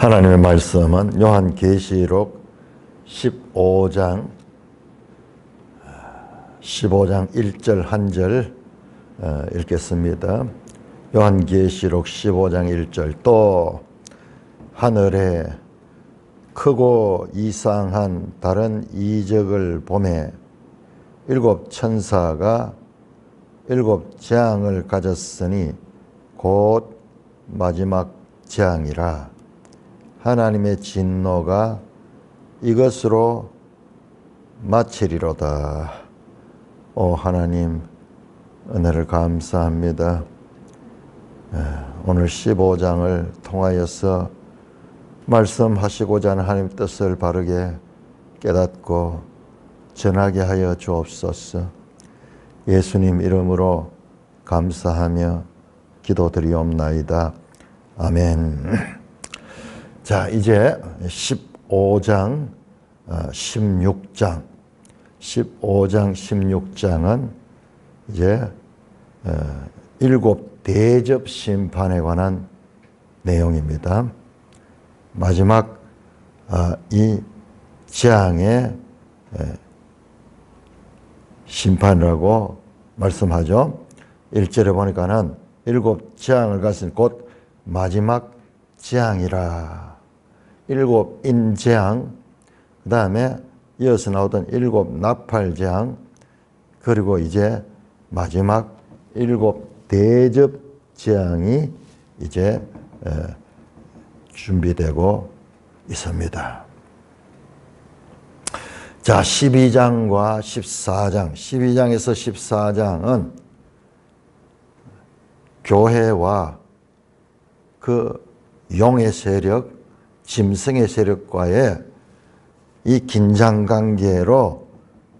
하나님의 말씀은 요한계시록 15장 1절 한 절 읽겠습니다. 요한계시록 15장 1절 또 하늘에 크고 이상한 다른 이적을 보매 일곱 천사가 일곱 재앙을 가졌으니 곧 마지막 재앙이라. 하나님의 진노가 이것으로 마치리로다. 오 하나님, 은혜를 감사합니다. 오늘 15장을 통하여서 말씀하시고자 하는 하나님 뜻을 바르게 깨닫고 전하게 하여 주옵소서. 예수님 이름으로 감사하며 기도드리옵나이다. 아멘. 자, 이제 15장, 16장, 15장, 16장은 이제 일곱 대접 심판에 관한 내용입니다. 마지막 이 재앙의 심판이라고 말씀하죠. 1절에 보니까는 일곱 재앙을 가진 곧 마지막 재앙이라. 일곱 인재앙, 그 다음에 이어서 나오던 일곱 나팔재앙, 그리고 이제 마지막 일곱 대접재앙이 이제 준비되고 있습니다. 자, 12장과 14장, 12장에서 14장은 교회와 그 용의 세력, 짐승의 세력과의 이 긴장관계로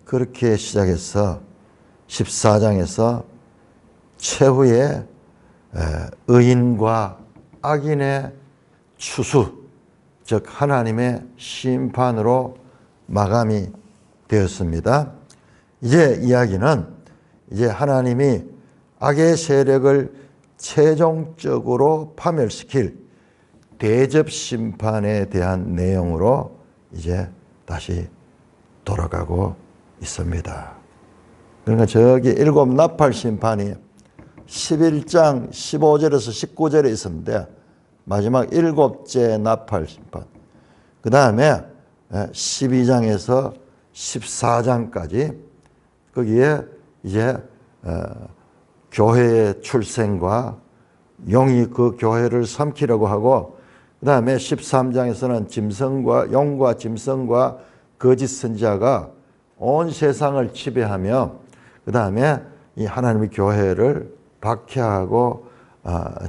그렇게 시작해서 14장에서 최후의 의인과 악인의 추수, 즉 하나님의 심판으로 마감이 되었습니다. 이제 이야기는 이제 하나님이 악의 세력을 최종적으로 파멸시킬 대접 심판에 대한 내용으로 이제 다시 돌아가고 있습니다. 그러니까 저기 일곱 나팔 심판이 11장 15절에서 19절에 있었는데 마지막 일곱째 나팔 심판, 그 다음에 12장에서 14장까지 거기에 이제 교회의 출생과 용이 그 교회를 삼키려고 하고, 그 다음에 13장에서는 짐승과 용과 짐승과 거짓 선지자가 온 세상을 지배하며, 그 다음에 이 하나님의 교회를 박해하고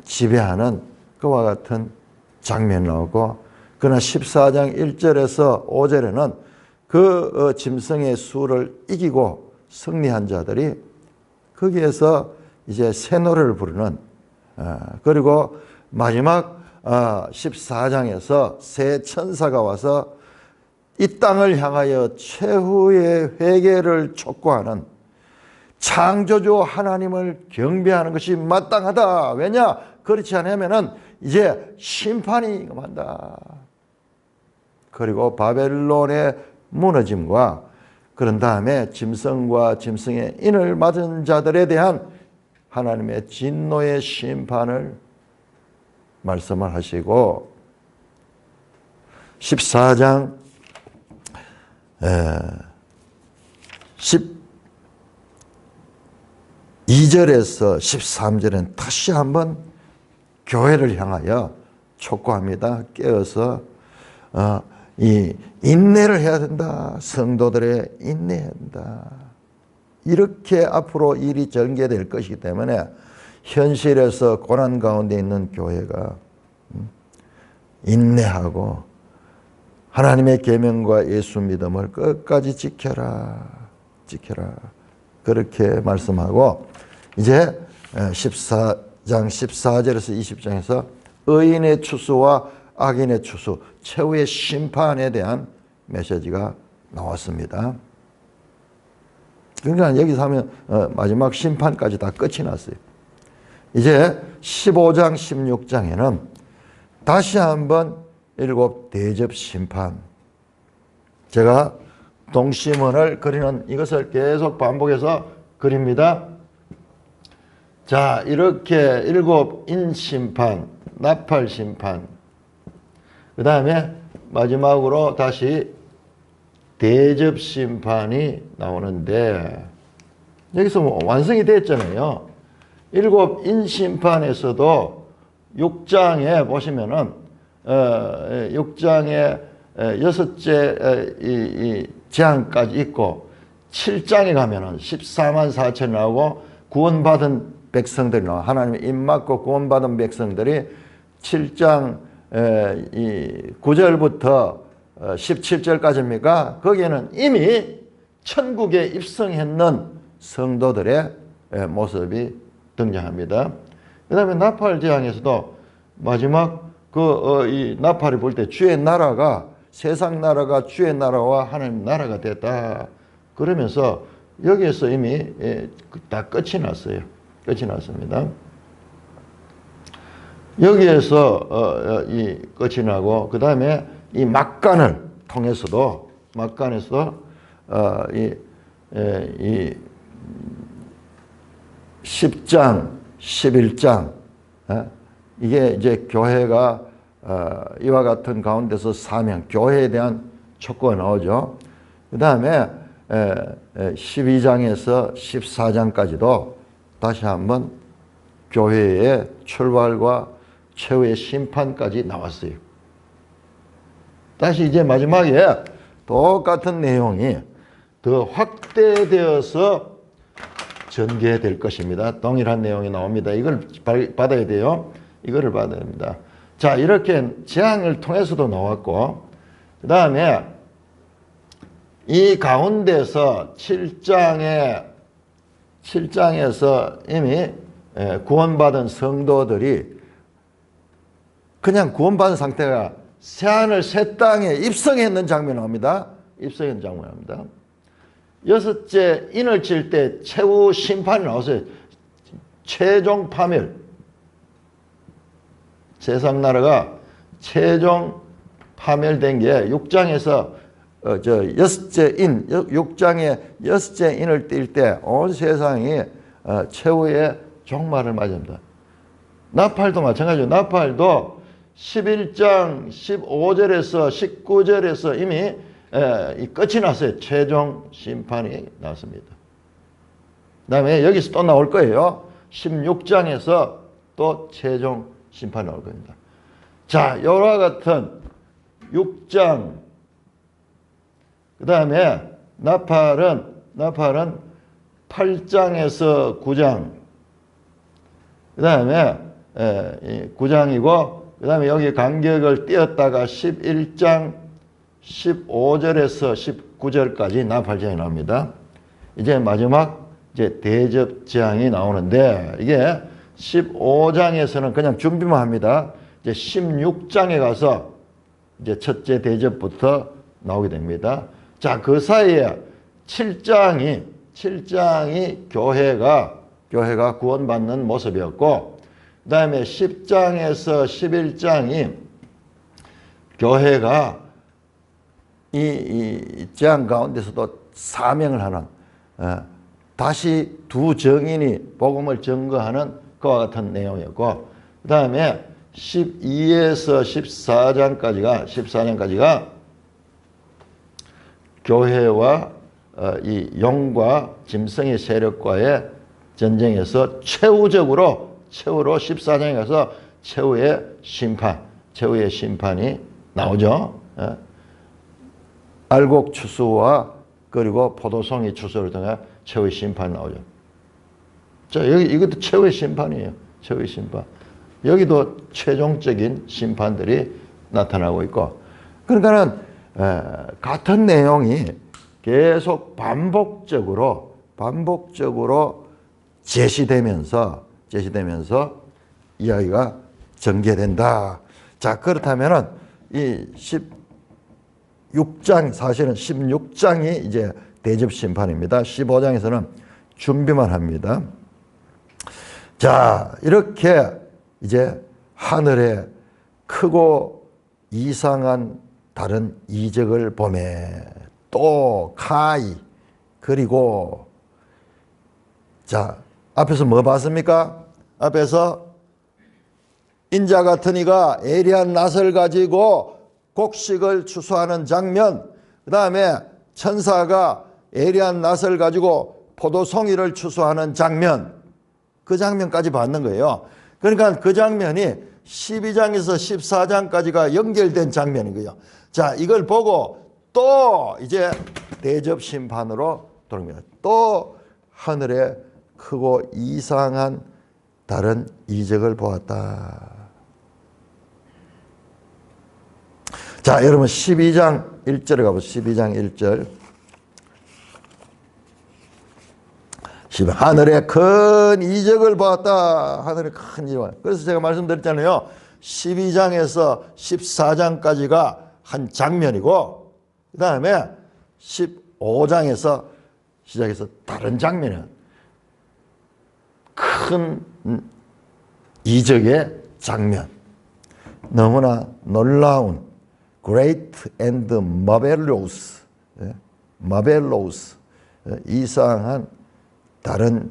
지배하는 그와 같은 장면이 나오고, 그러나 14장 1절에서 5절에는 그 짐승의 수를 이기고 승리한 자들이 거기에서 이제 새 노래를 부르는, 그리고 마지막 14장에서 새 천사가 와서 이 땅을 향하여 최후의 회개를 촉구하는, 창조주 하나님을 경배하는 것이 마땅하다. 왜냐? 그렇지 않으면은 이제 심판이 임한다. 그리고 바벨론의 무너짐과 그런 다음에 짐승과 짐승의 인을 맞은 자들에 대한 하나님의 진노의 심판을 말씀을 하시고, 14장 12절에서 13절은 다시 한번 교회를 향하여 촉구합니다. 깨어서 이 인내를 해야 된다. 성도들의 인내해야 된다. 이렇게 앞으로 일이 전개될 것이기 때문에 현실에서 고난 가운데 있는 교회가 인내하고 하나님의 계명과 예수 믿음을 끝까지 지켜라. 그렇게 말씀하고, 이제 14장 14절에서 20장에서 의인의 추수와 악인의 추수, 최후의 심판에 대한 메시지가 나왔습니다. 그러니까 여기서 하면 마지막 심판까지 다 끝이 났어요. 이제 15장 16장에는 다시 한번 일곱 대접 심판. 제가 동시문을 그리는 이것을 계속 반복해서 그립니다. 자, 이렇게 일곱 인심판, 나팔심판, 그 다음에 마지막으로 다시 대접심판이 나오는데, 여기서 뭐 완성이 됐잖아요. 일곱 인심판에서도 6장에 보시면은 6장에 여섯째 이 재앙까지 있고, 7장에 가면은 14만 4천이 나오고 구원받은 백성들이 나와. 하나님의 입맞고 구원받은 백성들이 7장 9절부터 17절까지입니까? 거기에는 이미 천국에 입성했는 성도들의 모습이 등장합니다. 그 다음에 나팔 재앙에서도 마지막 이 나팔이 불 때 주의 나라가, 세상 나라가 주의 나라와 하나님 나라가 됐다. 그러면서 여기에서 이미 다 끝이 났어요. 끝이 났습니다. 여기에서 이 끝이 나고, 그 다음에 이 막간을 통해서도 이 10장, 11장, 이게 이제 교회가 이와 같은 가운데서 사명, 교회에 대한 촉구가 나오죠. 그 다음에 12장에서 14장까지도 다시 한번 교회의 출발과 최후의 심판까지 나왔어요. 다시 이제 마지막에 똑같은 내용이 더 확대되어서 전개될 것입니다. 동일한 내용이 나옵니다. 이걸 받아야 돼요. 이거를 받아야 됩니다. 자, 이렇게 재앙을 통해서도 나왔고, 그 다음에 이 가운데서 7장에서 이미 구원받은 성도들이 그냥 구원받은 상태가 새하늘 새 땅에 입성했는 장면이 나옵니다. 입성했는 장면이 나옵니다. 여섯째 인을 칠 때 최후 심판이 나왔어요. 최종 파멸. 세상 나라가 최종 파멸된 게 6장에서 여섯째 인, 6장에 여섯째 인을 띌 때 온 세상이 최후의 종말을 맞이합니다. 나팔도 마찬가지죠. 나팔도 11장 15절에서 19절에서 이미 끝이 났어요. 최종 심판이 났습니다. 그 다음에 여기서 또 나올 거예요. 16장에서 또 최종 심판이 나올 겁니다. 자, 이와 같은 6장, 그 다음에 나팔은 8장에서 9장, 그 다음에 9장이고, 그 다음에 여기 간격을 띄었다가 11장 15절에서 19절까지 나팔재앙이 나옵니다. 이제 마지막 이제 대접재앙이 나오는데, 이게 15장에서는 그냥 준비만 합니다. 이제 16장에 가서 이제 첫째 대접부터 나오게 됩니다. 자, 그 사이에 7장이 교회가 구원받는 모습이었고, 그 다음에 10장에서 11장이 교회가 이 재앙 가운데서도 사명을 하는, 다시 두 정인이 복음을 증거하는 그와 같은 내용이었고, 그 다음에 12에서 14장까지가 교회와 이 용과 짐승의 세력과의 전쟁에서 최후로 14장에 가서 최후의 심판이 나오죠. 알곡 추수와 그리고 포도송이 추수를 통해 최후의 심판이 나오죠. 자, 이것도 최후의 심판이에요. 최후의 심판. 여기도 최종적인 심판들이 나타나고 있고, 그러니까는 같은 내용이 계속 반복적으로 제시되면서 이야기가 전개된다. 자, 그렇다면은 이 16장, 사실은 16장이 이제 대접 심판입니다. 15장에서는 준비만 합니다. 자, 이렇게 이제 하늘에 크고 이상한 다른 이적을 보매 또 카이 그리고 자 앞에서 뭐 봤습니까? 앞에서 인자 같은 이가 예리한 낫을 가지고 곡식을 추수하는 장면, 그 다음에 천사가 예리한 낫을 가지고 포도송이를 추수하는 장면, 그 장면까지 봤는 거예요. 그러니까 그 장면이 12장에서 14장까지가 연결된 장면이고요. 자, 이걸 보고 또 이제 대접 심판으로 돌아옵니다. 또 하늘에 크고 이상한 다른 이적을 보았다. 자, 여러분 12장 1절에 가보시죠. 12장 1절. 하늘에 큰 이적을 보았다. 하늘에 큰 이적. 그래서 제가 말씀드렸잖아요. 12장에서 14장까지가 한 장면이고 그 다음에 15장에서 시작해서 다른 장면이에요. 큰 이적의 장면. 너무나 놀라운 Great and marvelous, marvelous, 이상한 다른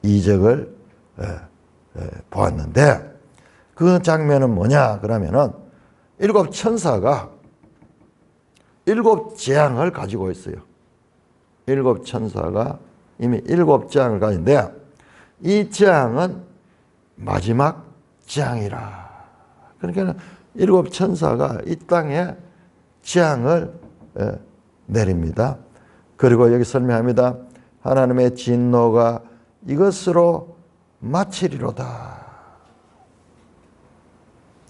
이적을 보았는데 그 장면은 뭐냐 그러면은 일곱 천사가 일곱 재앙을 가지고 있어요. 일곱 천사가 이미 일곱 재앙을 가진데 이 재앙은 마지막 재앙이라. 그러니까 일곱 천사가 이 땅에 재앙을 내립니다. 그리고 여기 설명합니다. 하나님의 진노가 이것으로 마치리로다.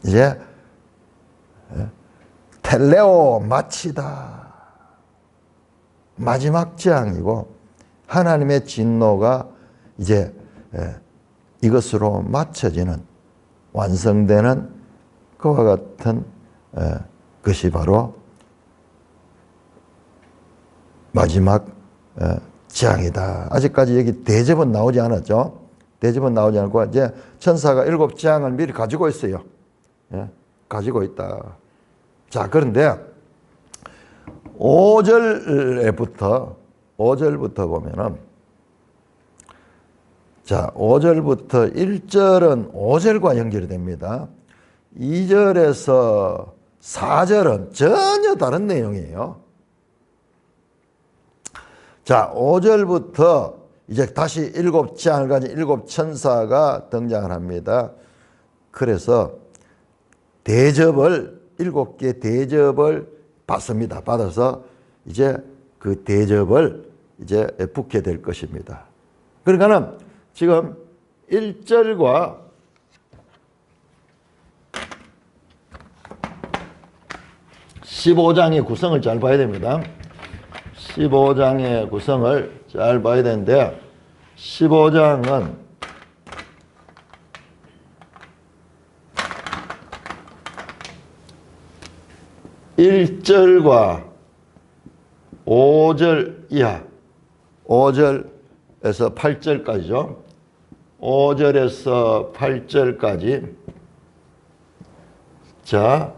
이제 텔레오 마치다. 마지막 재앙이고 하나님의 진노가 이제 이것으로 마쳐지는 완성되는 그와 같은 것이 바로 마지막 재앙이다. 아직까지 여기 대접은 나오지 않았죠. 대접은 나오지 않고 이제 천사가 일곱 재앙을 미리 가지고 있어요. 가지고 있다. 자, 그런데 5절부터 보면은 자, 5절부터 1절은 5절과 연결이 됩니다. 2절에서 4절은 전혀 다른 내용이에요. 자, 5절부터 이제 다시 일곱 재앙을 가진 일곱 천사가 등장을 합니다. 그래서 대접을 일곱 개 대접을 받습니다. 받아서 이제 그 대접을 이제 붓게 될 것입니다. 그러니까는 지금 1절과 15장의 구성을 잘 봐야 됩니다. 15장의 구성을 잘 봐야 되는데 15장은 1절과 5절 이하 5절에서 8절까지죠. 5절에서 8절까지 자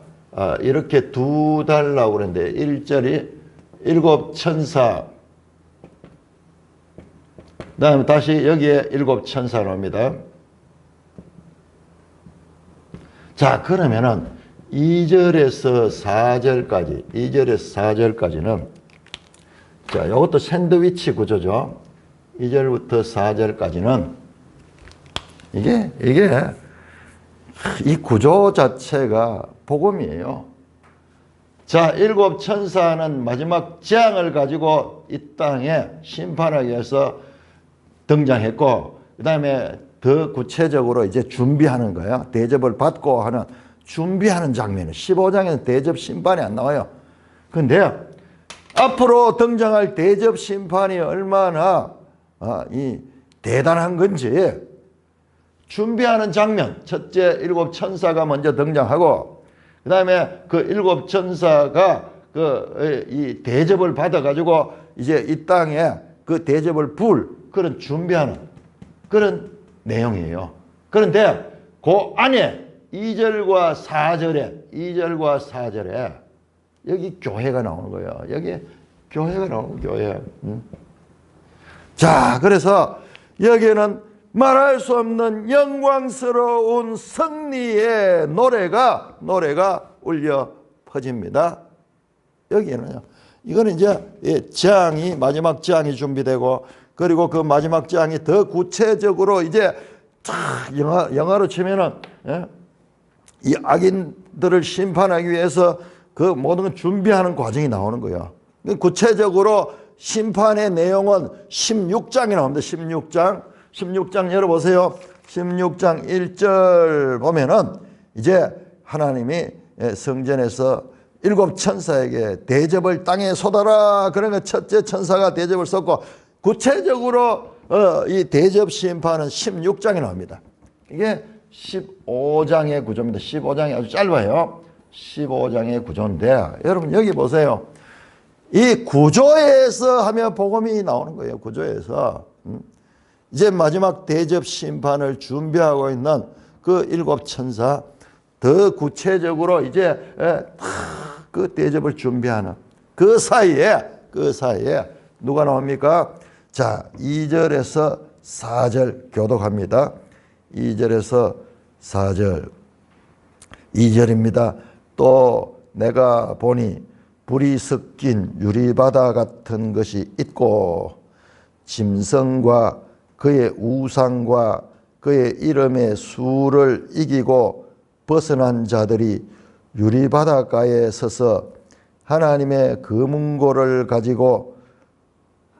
이렇게 두 달라고 그러는데 1절이 일곱 천사 그 다음에 다시 여기에 일곱 천사 나옵니다. 자 그러면은 2절에서 4절까지는 자 이것도 샌드위치 구조죠. 2절부터 4절까지는 이게 이 구조 자체가 복음이에요. 자, 일곱 천사는 마지막 재앙을 가지고 이 땅에 심판하기 위해서 등장했고, 그 다음에 더 구체적으로 이제 준비하는 거예요. 대접을 받고 하는 준비하는 장면은 15장에는 대접 심판이 안 나와요. 근데 앞으로 등장할 대접 심판이 얼마나 이 대단한 건지 준비하는 장면, 첫째 일곱 천사가 먼저 등장하고 그 다음에 그 일곱 천사가 이 대접을 받아가지고 이제 이 땅에 그 대접을 부을 그런 준비하는 그런 내용이에요. 그런데 그 안에 2절과 4절에 여기 교회가 나오는 거예요. 여기 교회가 나오는 거예요. 교회. 자, 그래서 여기에는 말할 수 없는 영광스러운 승리의 노래가 울려 퍼집니다. 여기에는요. 이거는 이제 재앙이 마지막 재앙이 준비되고 그리고 그 마지막 재앙이 더 구체적으로 이제 영화로 치면은 이 악인들을 심판하기 위해서 그 모든 걸 준비하는 과정이 나오는 거예요. 구체적으로 심판의 내용은 16장이 나옵니다. 16장 열어보세요. 16장 1절 보면은 이제 하나님이 성전에서 7 천사에게 대접을 땅에 쏟아라. 그러니까 첫째 천사가 대접을 쏟고 구체적으로 이 대접 심판은 16장에 나옵니다. 이게 15장의 구조입니다. 15장이 아주 짧아요. 15장의 구조인데 여러분 여기 보세요. 이 구조에서 하면 복음이 나오는 거예요. 구조에서. 이제 마지막 대접 심판을 준비하고 있는 그 7 천사 더 구체적으로 이제 그 대접을 준비하는 그 사이에 누가 나옵니까? 자, 2절에서 4절 교독합니다. 2절에서 4절 2절입니다. 또 내가 보니 불이 섞인 유리바다 같은 것이 있고 짐승과 그의 우상과 그의 이름의 수를 이기고 벗어난 자들이 유리바닷가에 서서 하나님의 금은고를 가지고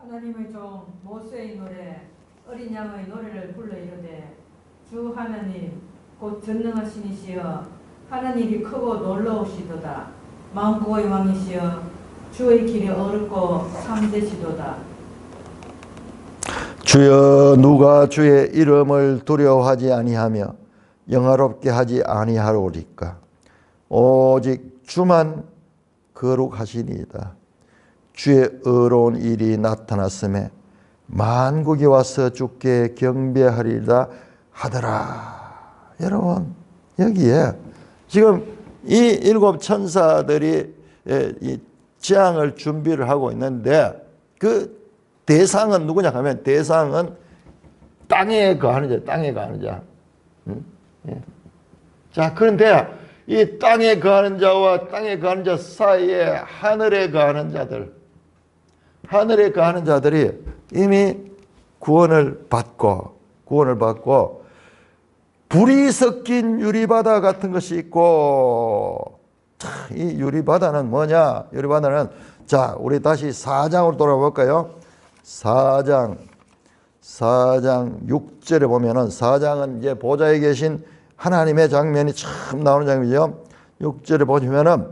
하나님의 종 모세의 노래 어린 양의 노래를 불러 이르되 주 하나님 곧 전능하신 이시여 하는 일이 크고 놀라우시도다 만국의 왕이시여 주의 길이 어렵고 참되시도다. 주여 누가 주의 이름을 두려워하지 아니하며 영화롭게 하지 아니하리까 오직 주만 거룩하시니이다. 주의 의로운 일이 나타났음에 만국이 와서 주께 경배하리라 하더라. 여러분 여기에 지금 이 7 천사들이 이 재앙을 준비를 하고 있는데 그 대상은 누구냐 하면 대상은 땅에 거하는 자, 땅에 거하는 자. 자, 그런데 이 땅에 거하는 자와 땅에 거하는 자 사이에 하늘에 거하는 자들이 이미 구원을 받고 불이 섞인 유리바다 같은 것이 있고 이 유리바다는 뭐냐? 유리바다는 자, 우리 다시 4장으로 돌아볼까요? 4장 6절에 보면은 4장은 이제 보좌에 계신 하나님의 장면이 처음 나오는 장면이죠. 6절에 보시면은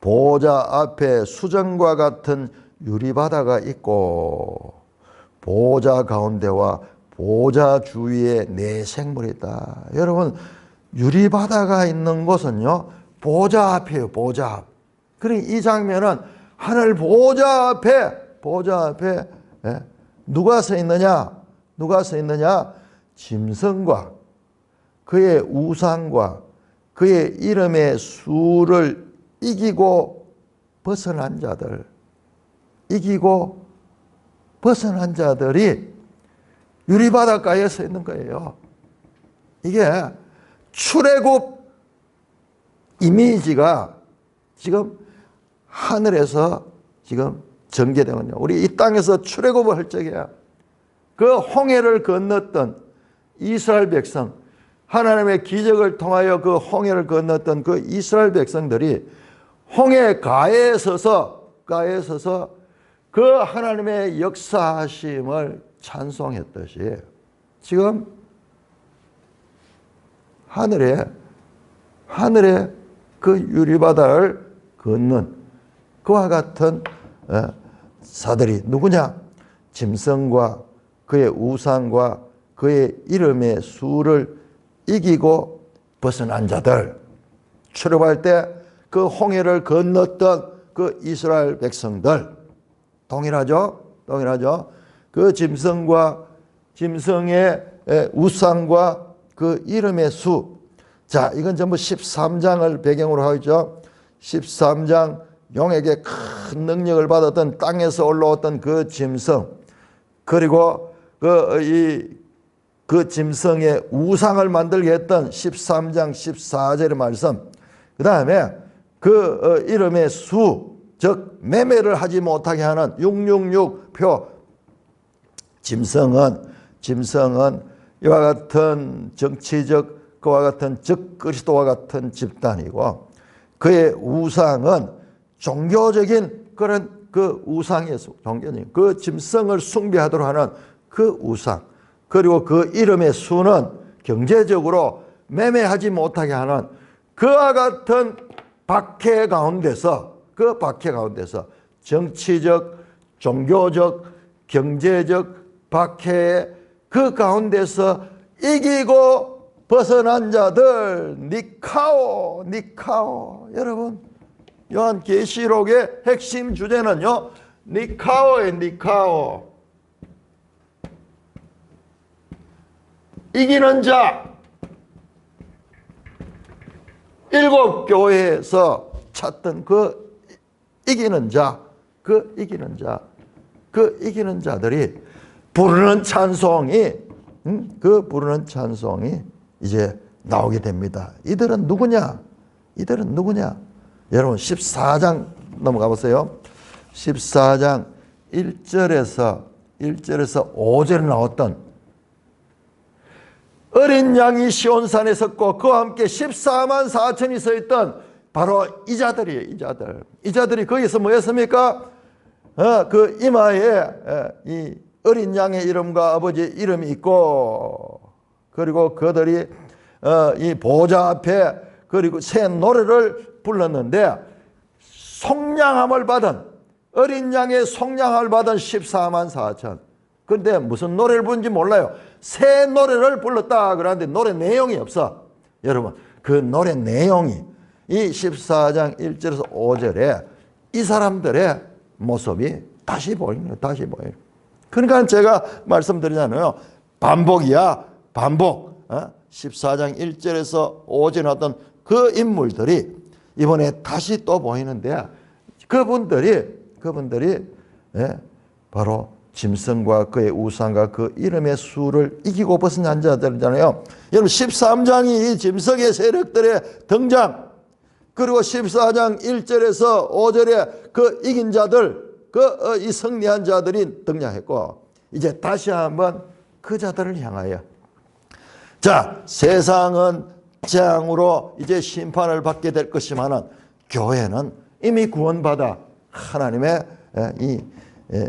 보좌 앞에 수정과 같은 유리바다가 있고 보좌 가운데와 보좌 주위에 네 생물이다. 여러분 유리바다가 있는 곳은요 보좌 앞이에요. 보좌 앞. 그러니까 이 장면은 하늘 보좌 앞에 누가 서 있느냐? 짐승과 그의 우상과 그의 이름의 수를 이기고 벗어난 자들이 유리바닷가에 서 있는 거예요. 이게 출애굽 이미지가 지금 하늘에서 지금 전개되거든요. 우리 이 땅에서 출애굽을 할 적에 그 홍해를 건넜던 이스라엘 백성, 하나님의 기적을 통하여 그 홍해를 건넜던 그 이스라엘 백성들이 홍해 가에 서서 그 하나님의 역사하심을 찬송했듯이 지금 하늘에 그 유리바다를 걷는 그와 같은 사들이 누구냐? 짐승과 그의 우상과 그의 이름의 수를 이기고 벗어난 자들. 출애굽할 때 그 홍해를 건넜던 그 이스라엘 백성들. 동일하죠? 그 짐승의 우상과 그 이름의 수. 자, 이건 전부 13장을 배경으로 하고 있죠. 13장 용에게 큰 능력을 받았던 땅에서 올라왔던 그 짐승, 그리고 그 짐승의 우상을 만들게 했던 13장 14절의 말씀, 그 다음에 그 이름의 수, 즉 매매를 하지 못하게 하는 666표 짐승은 이와 같은 정치적 그와 같은 즉 그리스도와 같은 집단이고, 그의 우상은 종교적인 그런 그 우상에서 종교적인 그 짐승을 숭배하도록 하는 그 우상, 그리고 그 이름의 수는 경제적으로 매매하지 못하게 하는 그와 같은 박해 가운데서, 그 박해 가운데서 정치적, 종교적, 경제적 박해의 그 가운데서 이기고 벗어난 자들, 니카오. 여러분, 요한계시록의 핵심 주제는요, 니카오의 니카오. 이기는 자. 일곱 교회에서 찾던 그 이기는 자, 그 이기는 자들이 부르는 찬송이, 부르는 찬송이 이제 나오게 됩니다. 이들은 누구냐? 여러분 14장 넘어가 보세요. 14장 1절에서 5절에 나왔던 어린 양이 시온산에 섰고 그와 함께 14만 4천이 서 있던 바로 이 자들이에요. 이 자들이 거기서 뭐였습니까? 그 이마에 이 어린 양의 이름과 아버지 이름이 있고, 그리고 그들이 이 보좌 앞에 그리고 새 노래를 불렀는데, 속량함을 받은 어린 양의 속량함을 받은 14만 4천. 그런데 무슨 노래를 부른지 몰라요. 새 노래를 불렀다 그러는데 노래 내용이 없어. 여러분, 그 노래 내용이 이 14장 1절에서 5절에 이 사람들의 모습이 다시 보이는 거예요. 그러니까 제가 말씀드리잖아요. 반복이야, 반복. 14장 1절에서 5절에 나왔던 그 인물들이 이번에 다시 또 보이는데, 그분들이 바로 짐승과 그의 우상과 그 이름의 수를 이기고 벗어난 자들이잖아요. 여러분 13장이 이 짐승의 세력들의 등장, 그리고 14장 1절에서 5절에 그 이긴 자들, 이 승리한 자들이 등장했고, 이제 다시 한번 그 자들을 향하여, 자, 세상은 재앙으로 이제 심판을 받게 될 것이지만 교회는 이미 구원받아 하나님의 이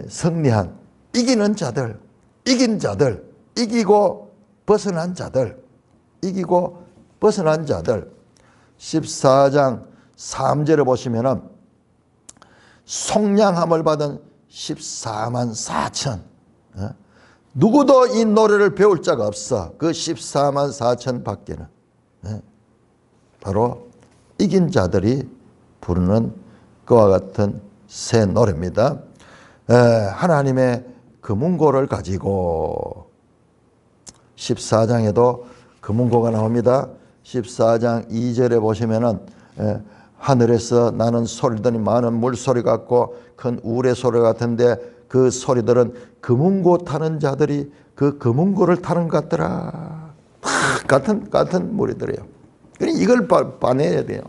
승리한 이기는 자들, 이긴 자들, 이기고 벗어난 자들, 14장 3절에 보시면은 속량함을 받은 14만 4천. 누구도 이 노래를 배울 자가 없어. 그 14만 4천 밖에는. 바로 이긴 자들이 부르는 그와 같은 새 노래입니다. 하나님의 금은고를 가지고 14장에도 금은고가 나옵니다. 14장 2절에 보시면은 하늘에서 나는 소리들이 많은 물소리 같고 큰 우레 소리 같은데 그 소리들은 금은고 타는 자들이 그 금은고를 타는 것 같더라. 같은 무리들이에요. 그러니까 이걸 봐내야 돼요.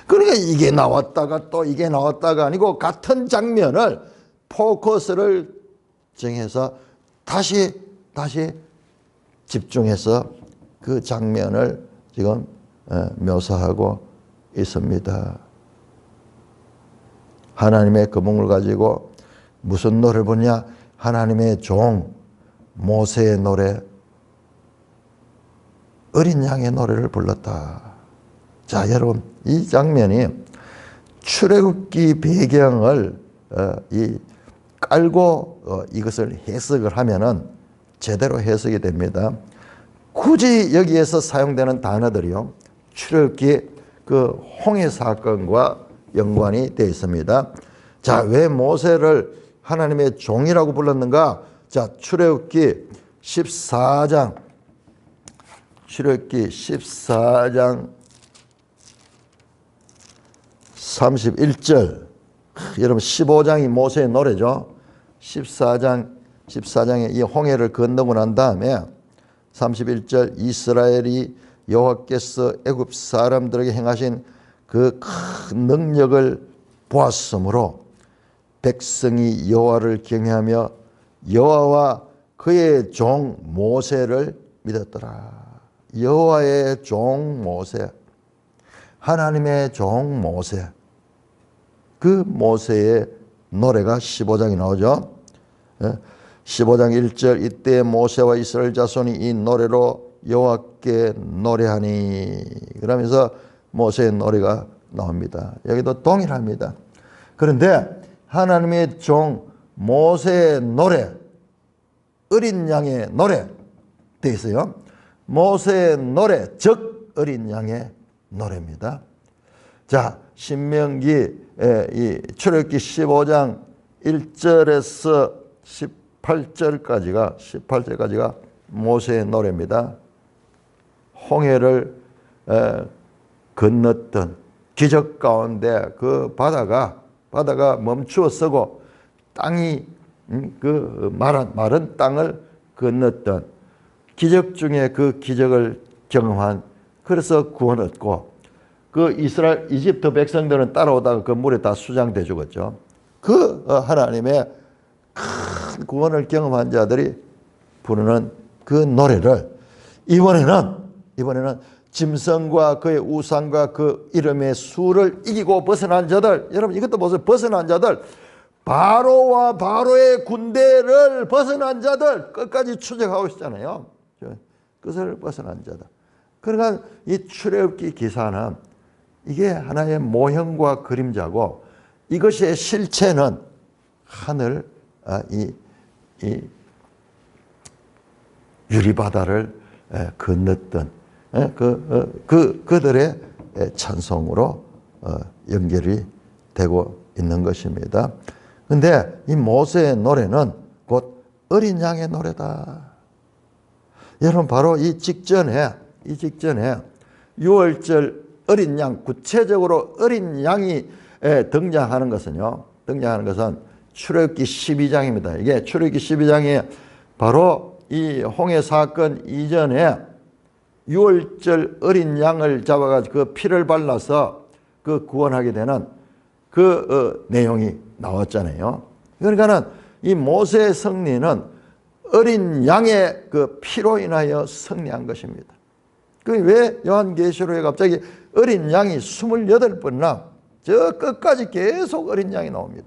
그러니까 이게 나왔다가 또 이게 나왔다가 아니고 같은 장면을 포커스를 정해서 다시 집중해서 그 장면을 지금 묘사하고 있습니다. 하나님의 금은을 가지고 무슨 노래를 부르냐? 하나님의 종 모세의 노래, 어린 양의 노래를 불렀다. 자, 여러분, 이 장면이 출애굽기 배경을 깔고 이것을 해석을 하면은 제대로 해석이 됩니다. 굳이 여기에서 사용되는 단어들이요, 출애굽기 그 홍해 사건과 연관이 되어 있습니다. 자, 왜 모세를 하나님의 종이라고 불렀는가? 자, 출애굽기 14장 출애굽기 14장 31절. 여러분 15장이 모세의 노래죠. 14장에 이 홍해를 건너고 난 다음에 31절 이스라엘이 여호와께서 애굽 사람들에게 행하신 그 큰 능력을 보았으므로 백성이 여호와를 경외하며 여호와와 그의 종 모세를 믿었더라. 여호와의 종 모세, 하나님의 종 모세, 그 모세의 노래가 15장이 나오죠. 15장 1절 이때 모세와 이스라엘 자손이 이 노래로 여호와께 노래하니, 그러면서 모세의 노래가 나옵니다. 여기도 동일합니다. 그런데 하나님의 종 모세의 노래, 어린 양의 노래 되어 있어요. 모세의 노래, 즉 어린 양의 노래입니다. 자, 신명기 이 출애굽기 15장 1절에서 18절까지가 모세의 노래입니다. 홍해를 건넜던 기적 가운데 그 바다가 멈추어 서고 땅이 그 마른 땅을 건넜던 기적 중에 그 기적을 경험한, 그래서 구원 얻고 그 이집트 백성들은 따라오다가 그 물에 다 수장돼 죽었죠. 그 하나님의 큰 구원을 경험한 자들이 부르는 그 노래를 이번에는 짐승과 그의 우상과 그 이름의 수를 이기고 벗어난 자들, 여러분 이것도 보세요. 벗어난 자들, 바로와 바로의 군대를 벗어난 자들, 끝까지 추적하고 있잖아요. 그것을 벗어난 자들. 그러니까 이 출애굽기 기사는 이게 하나의 모형과 그림자고, 이것의 실체는 하늘 이 유리바다를 건넜던 그들의 찬송으로 연결이 되고 있는 것입니다. 그런데 이 모세의 노래는 곧 어린 양의 노래다. 여러분 바로 이 직전에 6월절 어린 양, 구체적으로 어린 양이 등장하는 것은 출애굽기 12장입니다. 이게 출애굽기 12장이 바로 이 홍해 사건 이전에 6월절 어린 양을 잡아가지고 그 피를 발라서 그 구원하게 되는 그 내용이 나왔잖아요. 그러니까는 이 모세의 승리는 어린 양의 그 피로 인하여 승리한 것입니다. 그 왜 요한계시록에 갑자기 어린 양이 28번이나 저 끝까지 계속 어린 양이 나옵니다.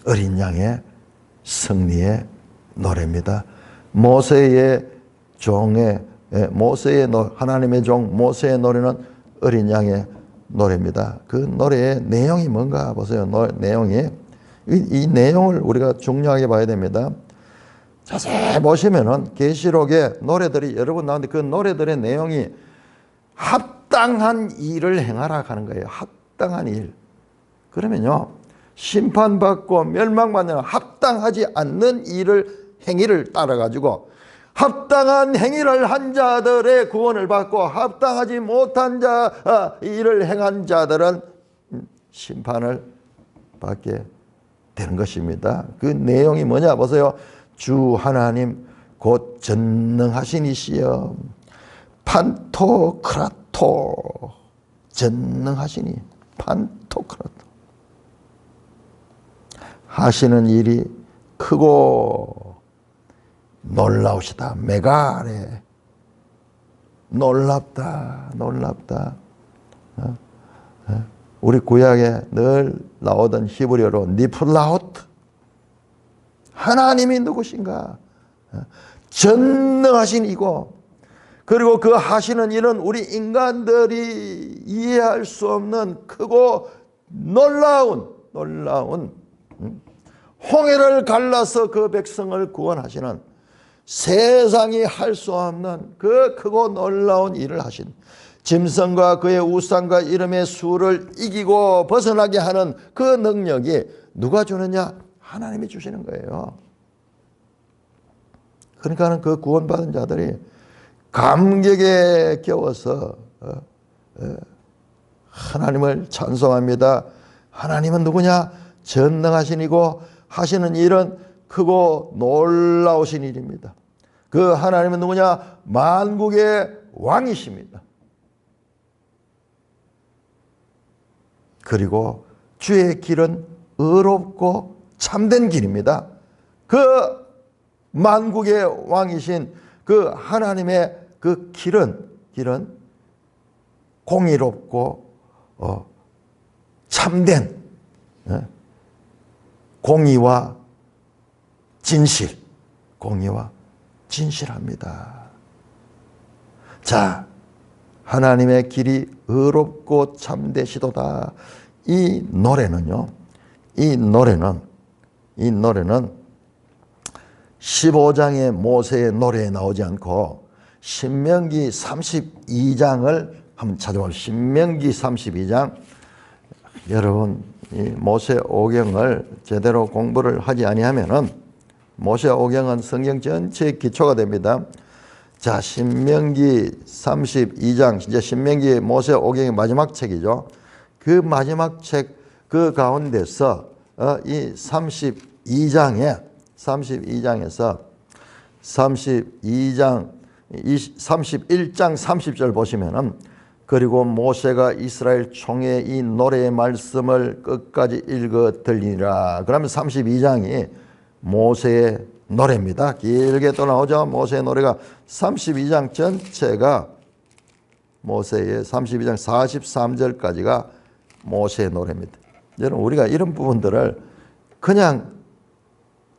어린 양의 승리의 노래입니다. 모세의 종의 하나님의 종 모세의 노래는 어린 양의 노래입니다. 그 노래의 내용이 뭔가 보세요. 내용이 이 내용을 우리가 중요하게 봐야 됩니다. 자세히 보시면은 계시록에 노래들이 여러 번 나오는데 그 노래들의 내용이 합당한 일을 행하라 하는 거예요. 합당한 일. 그러면요, 심판받고 멸망받는 합당하지 않는 행위를 따라가지고 합당한 행위를 한 자들의 구원을 받고 합당하지 못한 일을 행한 자들은 심판을 받게 되는 것입니다. 그 내용이 뭐냐 보세요. 주 하나님 곧 전능하신 이시여 판토크라토, 전능하시니 판토크라토, 하시는 일이 크고 놀라우시다. 메가레, 놀랍다. 우리 구약에 늘 나오던 히브리어로 니플라우트, 하나님이 누구신가? 전능하신 이고, 그리고 그 하시는 일은 우리 인간들이 이해할 수 없는 크고 놀라운 홍해를 갈라서 그 백성을 구원하시는, 세상이 할 수 없는 그 크고 놀라운 일을 하신, 짐승과 그의 우상과 이름의 수를 이기고 벗어나게 하는 그 능력이 누가 주느냐? 하나님이 주시는 거예요. 그러니까는 그 구원받은 자들이 감격에 겨워서 하나님을 찬송합니다. 하나님은 누구냐? 전능하신 이고 하시는 일은 크고 놀라우신 일입니다. 그 하나님은 누구냐? 만국의 왕이십니다. 그리고 주의 길은 의롭고 참된 길입니다. 그 만국의 왕이신 그 하나님의 그 길은 공의롭고 참된 공의와 진실합니다. 자, 하나님의 길이 의롭고 참되시도다. 이 노래는 15장의 모세의 노래에 나오지 않고 신명기 32장을 한번 찾아보세요. 신명기 32장. 여러분, 이 모세오경을 제대로 공부를 하지 아니하면은 모세오경은 성경 전체의 기초가 됩니다. 자, 신명기 32장, 이제 신명기 모세오경의 마지막 책이죠. 그 마지막 책 그 가운데서 이 31장 30절 보시면은 그리고 모세가 이스라엘 총회에 이 노래의 말씀을 끝까지 읽어 들리니라. 그러면 32장이 모세의 노래입니다. 길게 또 나오죠. 모세의 노래가 32장 전체가 모세의 32장 43절까지가 모세의 노래입니다. 여러분, 우리가 이런 부분들을 그냥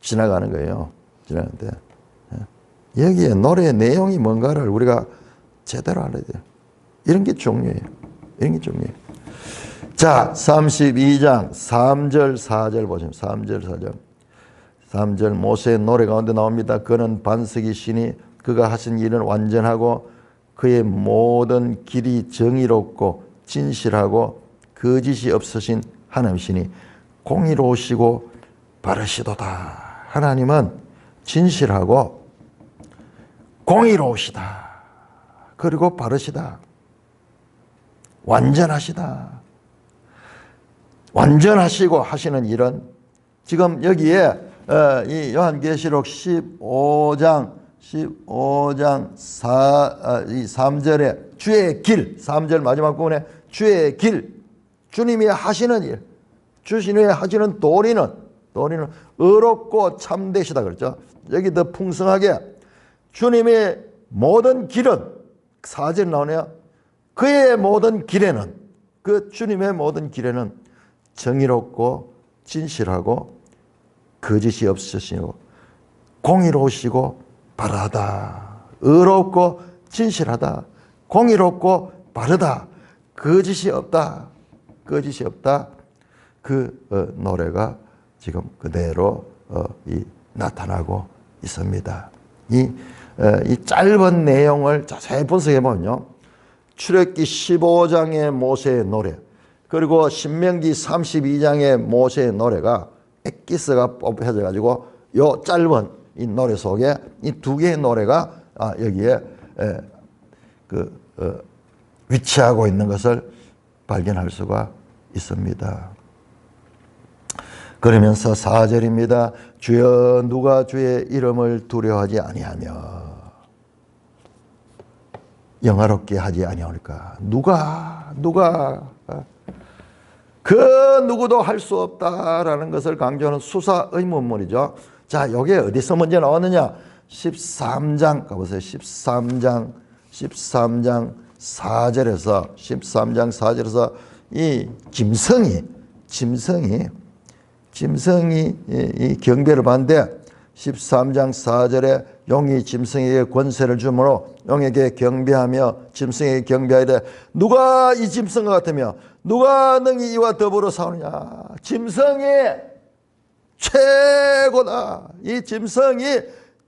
지나가는 거예요. 지나가는데 여기에 노래의 내용이 뭔가를 우리가 제대로 알아야 돼요. 이런 게 중요해요. 자, 32장 3절 4절 보시면 3절 4절. 3절 모세의 노래 가운데 나옵니다. 그는 반석이시니 그가 하신 일은 완전하고 그의 모든 길이 정의롭고 진실하고 거짓이 없으신 하나님이시니 공의로우시고 바르시도다. 하나님은 진실하고 공의로우시다. 그리고 바르시다. 완전하시고 하시는 일은 지금 여기에 이 요한계시록 15장 3절에 주의 길, 3절 마지막 부분에 주의 길, 주님이 하시는 일, 주님이 하시는 도리는 의롭고 참되시다 그랬죠. 여기 더 풍성하게 주님의 모든 길은 4절 나오네요. 그의 모든 길에는, 그 주님의 모든 길에는 정의롭고 진실하고 거짓이 없으시고 공의로우시고 바르다. 의롭고 진실하다. 공의롭고 바르다. 거짓이 없다. 그 노래가 지금 그대로 나타나고 있습니다. 이 짧은 내용을 자세히 분석해보면요. 출애굽기 15장의 모세의 노래, 그리고 신명기 32장의 모세의 노래가 엑기스가 뽑혀져 가지고 요 짧은 이 노래 속에 이 두 개의 노래가 여기에 위치하고 있는 것을 발견할 수가 있습니다. 그러면서 4절입니다. 주여 누가 주의 이름을 두려워하지 아니하며 영화롭게 하지 아니하니까. 누가 그 누구도 할 수 없다라는 것을 강조하는 수사 의문문이죠. 자, 이게 어디서 먼저 나왔느냐? 13장 가보세요. 13장 4절에서 이 짐승이 이 경배를 받는데 13장 4절에 용이 짐승에게 권세를 주므로 용에게 경배하며 짐승에게 경배하되 누가 이 짐승과 같으며 누가 능히 이와 더불어 싸우느냐. 짐승이 최고다. 이 짐승이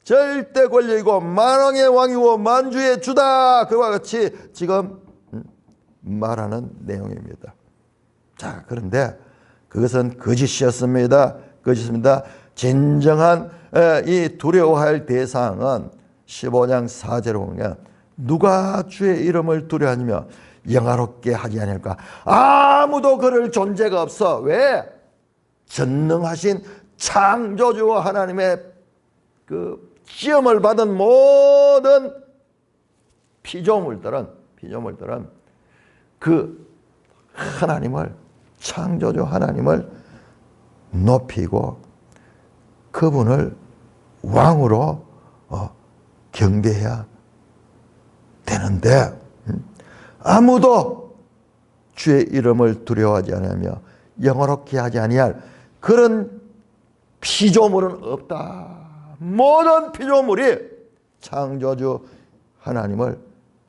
절대 권력이고 만왕의 왕이고 만주의 주다. 그와 같이 지금 말하는 내용입니다. 자, 그런데 그것은 거짓이었습니다. 진정한 이 두려워할 대상은 15장 4절에 보면 누가 주의 이름을 두려워하며 영화롭게 하지 아니할까? 아무도 그럴 존재가 없어. 왜? 전능하신 창조주 하나님의 그 시험을 받은 모든 피조물들은 그 하나님을, 창조주 하나님을 높이고 그분을 왕으로 경배해야 되는데 아무도 주의 이름을 두려워하지 않으며 영화롭게 하지 아니할 그런 피조물은 없다. 모든 피조물이 창조주 하나님을,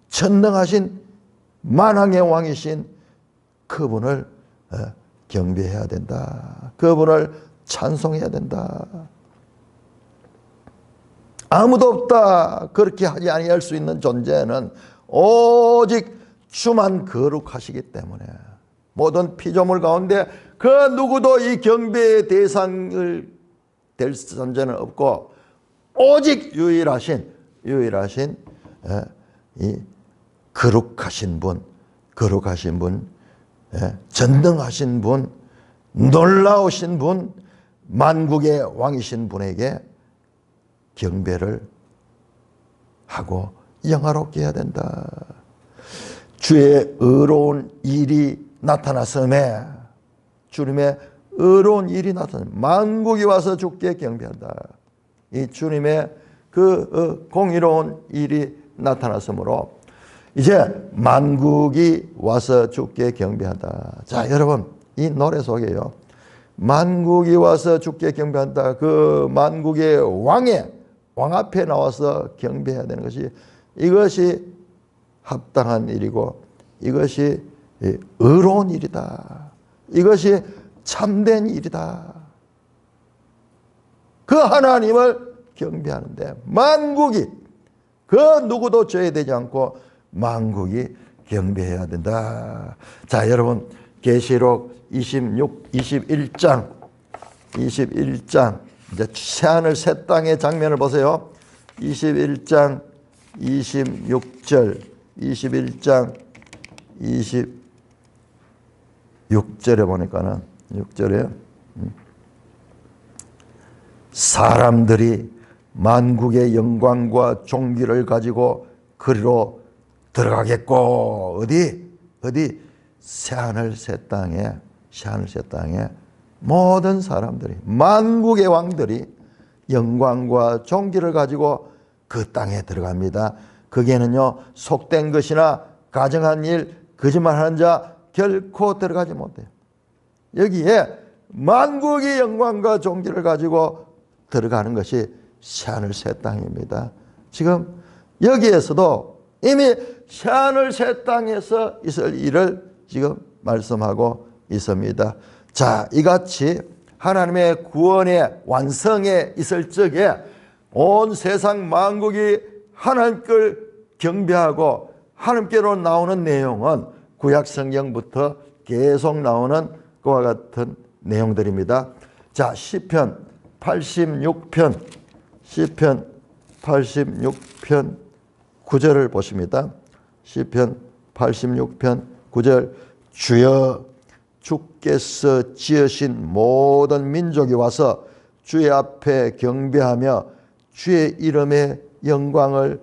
전능하신 만왕의 왕이신 그분을 경배해야 된다. 그분을 찬송해야 된다. 아무도 없다. 그렇게 하지 아니할 수 있는 존재는 오직 주만 거룩하시기 때문에 모든 피조물 가운데 그 누구도 이 경배의 대상을 될 존재는 없고 오직 유일하신 이 거룩하신 분, 전능하신 분, 놀라우신 분, 만국의 왕이신 분에게 경배를 하고 영화롭게 해야 된다. 주의 의로운 일이 나타났음에, 주님의 의로운 일이 나타났음에 만국이 와서 주께 경배한다. 이 주님의 그 공의로운 일이 나타났으므로 이제 만국이 와서 주께 경배한다. 자, 여러분, 이 노래 속에요, 만국이 와서 주께 경배한다. 그 만국의 왕 앞에 나와서 경배해야 되는 것이, 이것이 합당한 일이고 이것이 의로운 일이다. 이것이 참된 일이다. 그 하나님을 경배하는데 만국이, 그 누구도 제외되지 않고 만국이 경배해야 된다. 자, 여러분, 계시록 21장 이제 새하늘 새 땅의 장면을 보세요. 21장 26절, 21장 26절에 보니까는 6절에 사람들이 만국의 영광과 존귀를 가지고 그리로 들어가겠고, 어디 새하늘 새 땅에 모든 사람들이, 만국의 왕들이 영광과 존귀를 가지고 그 땅에 들어갑니다. 거기에는요, 속된 것이나 가정한 일, 거짓말하는 자 결코 들어가지 못해요. 여기에 만국의 영광과 존귀를 가지고 들어가는 것이 새하늘 새 땅입니다. 지금 여기에서도 이미 새하늘 새 땅에서 있을 일을 지금 말씀하고 있습니다. 자, 이같이 하나님의 구원의 완성에 있을 적에 온 세상 만국이 하나님께 경배하고 하나님께로 나오는 내용은 구약 성경부터 계속 나오는 그와 같은 내용들입니다. 자, 시편 86편 9절을 보십니다. 시편 86편 9절, 주여, 주께서 지으신 모든 민족이 와서 주의 앞에 경배하며 주의 이름의 영광을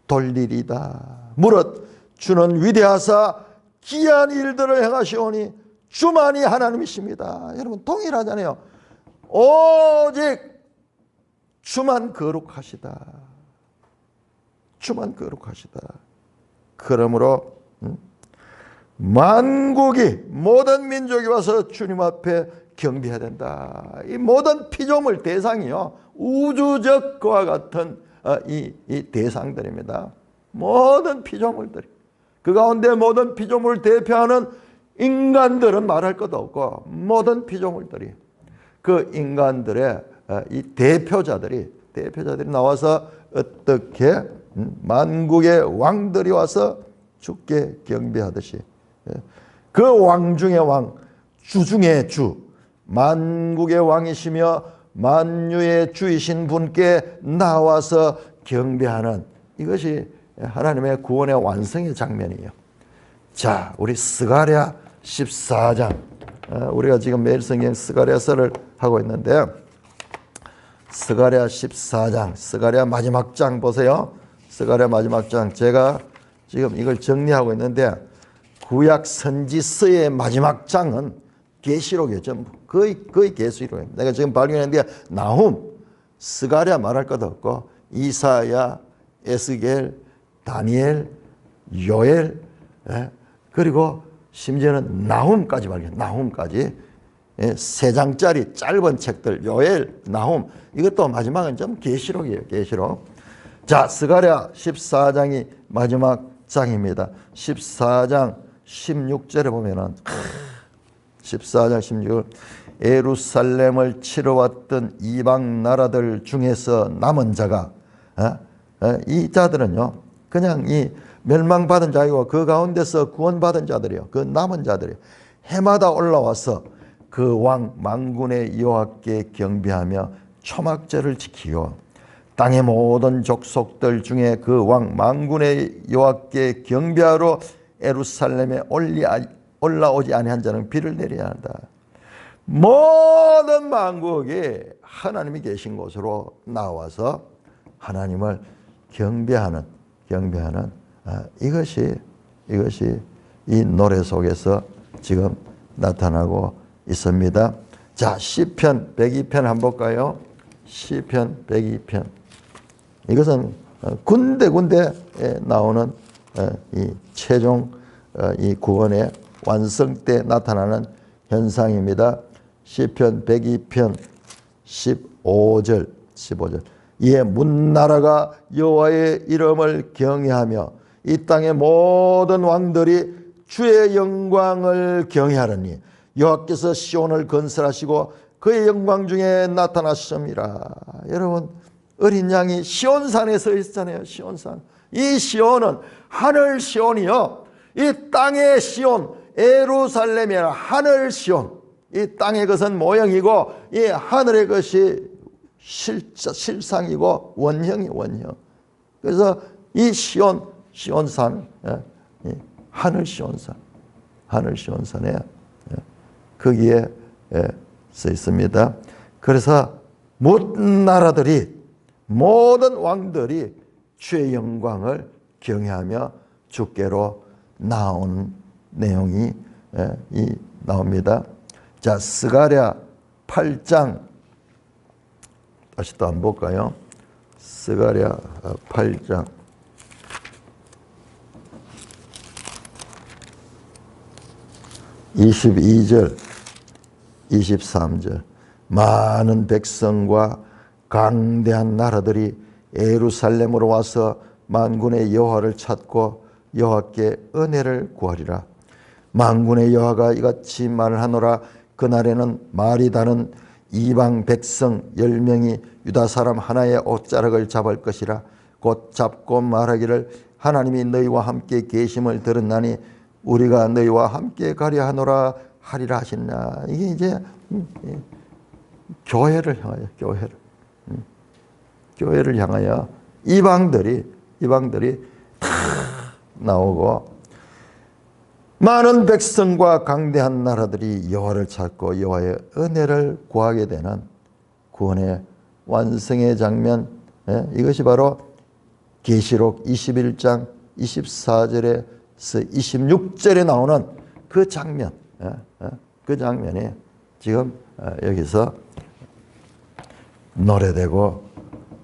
돌리리다. 무릇 주는 위대하사 기이한 일들을 행하시오니 주만이 하나님이십니다. 여러분, 동일하잖아요. 오직 주만 거룩하시다. 주만 거룩하시다. 그러므로 만국이, 모든 민족이 와서 주님 앞에 경배해야 된다. 이 모든 피조물 대상이요, 우주적 그와 같은 이 대상들입니다. 모든 피조물들이, 그 가운데 모든 피조물을 대표하는 인간들은 말할 것도 없고, 모든 피조물들이, 그 인간들의 이 대표자들이 나와서 어떻게 만국의 왕들이 와서 주께 경배하듯이, 그 왕 중의 왕, 주 중의 주, 만국의 왕이시며 만유의 주이신 분께 나와서 경배하는 이것이 하나님의 구원의 완성의 장면이에요. 자, 우리 스가랴 14장. 우리가 지금 매일 성경 스가랴서를 하고 있는데 스가랴 14장, 스가랴 마지막 장 보세요. 스가랴 마지막 장. 제가 지금 이걸 정리하고 있는데 구약 선지서의 마지막 장은 계시록이에요. 전부 거의 계시록이에요. 내가 지금 발견했는데 나훔, 스가랴 말할 것도 없고 이사야, 에스겔, 다니엘, 요엘, 그리고 심지어는 나훔까지 발견. 나훔까지 3장짜리 짧은 책들 요엘, 나훔 이것도 마지막은 좀 계시록이에요. 계시록. 자, 스가랴 14장이 마지막 장입니다. 14장 16절에 보면은 14장 16절 예루살렘을 치러 왔던 이방 나라들 중에서 남은 자가 이 자들은요 그냥 이 멸망받은 자이고 그 가운데서 구원받은 자들이요 그 남은 자들이요 해마다 올라와서 그 왕 만군의 여호와께 경배하며 초막절을 지키고 땅의 모든 족속들 중에 그 왕 만군의 여호와께 경배하러 예루살렘에 올라오지 아니한 자는 비를 내려야 한다. 모든 만국이 하나님이 계신 곳으로 나와서 하나님을 경배하는 이것이 이 노래 속에서 지금 나타나고 있습니다. 자, 시편 102편 한번 볼까요? 시편 102편. 이것은 군데군데 나오는 이 최종 이 구원의 완성 때 나타나는 현상입니다. 시편 102편 15절. 이에 문나라가 여호와의 이름을 경외하며 이 땅의 모든 왕들이 주의 영광을 경외하느니 여호와께서 시온을 건설하시고 그의 영광 중에 나타나심이라. 여러분 어린 양이 시온산에 서 있잖아요. 시온산. 이 시온은 하늘 시온이요. 이 땅의 시온 예루살렘이 아니라 하늘 시온. 이 땅의 것은 모형이고 이 하늘의 것이 실상이고 원형이 원형. 그래서 이 시온산, 하늘 시온산에 거기에 써 있습니다. 그래서 모든 나라들이 모든 왕들이 주의 영광을 경외하며 주께로 나온 내용이 나옵니다. 자, 스가랴 8장 다시 또 한번 볼까요? 스가랴 8장 22절 23절 많은 백성과 강대한 나라들이 예루살렘으로 와서 만군의 여호와를 찾고 여호와께 은혜를 구하리라. 만군의 여호와가 이같이 말을 하노라. 그날에는 말이 다른 이방 백성 10명이 유다 사람 하나의 옷자락을 잡을 것이라. 곧 잡고 말하기를 하나님이 너희와 함께 계심을 들었나니 우리가 너희와 함께 가려 하노라 하리라 하시나. 이게 이제 교회를 향하여 교회를 향하여 이방들이 다 나오고 많은 백성과 강대한 나라들이 여호와를 찾고 여호와의 은혜를 구하게 되는 구원의 완성의 장면. 이것이 바로 계시록 21장 24절에서 26절에 나오는 그 장면. 그 장면이 지금 여기서 노래되고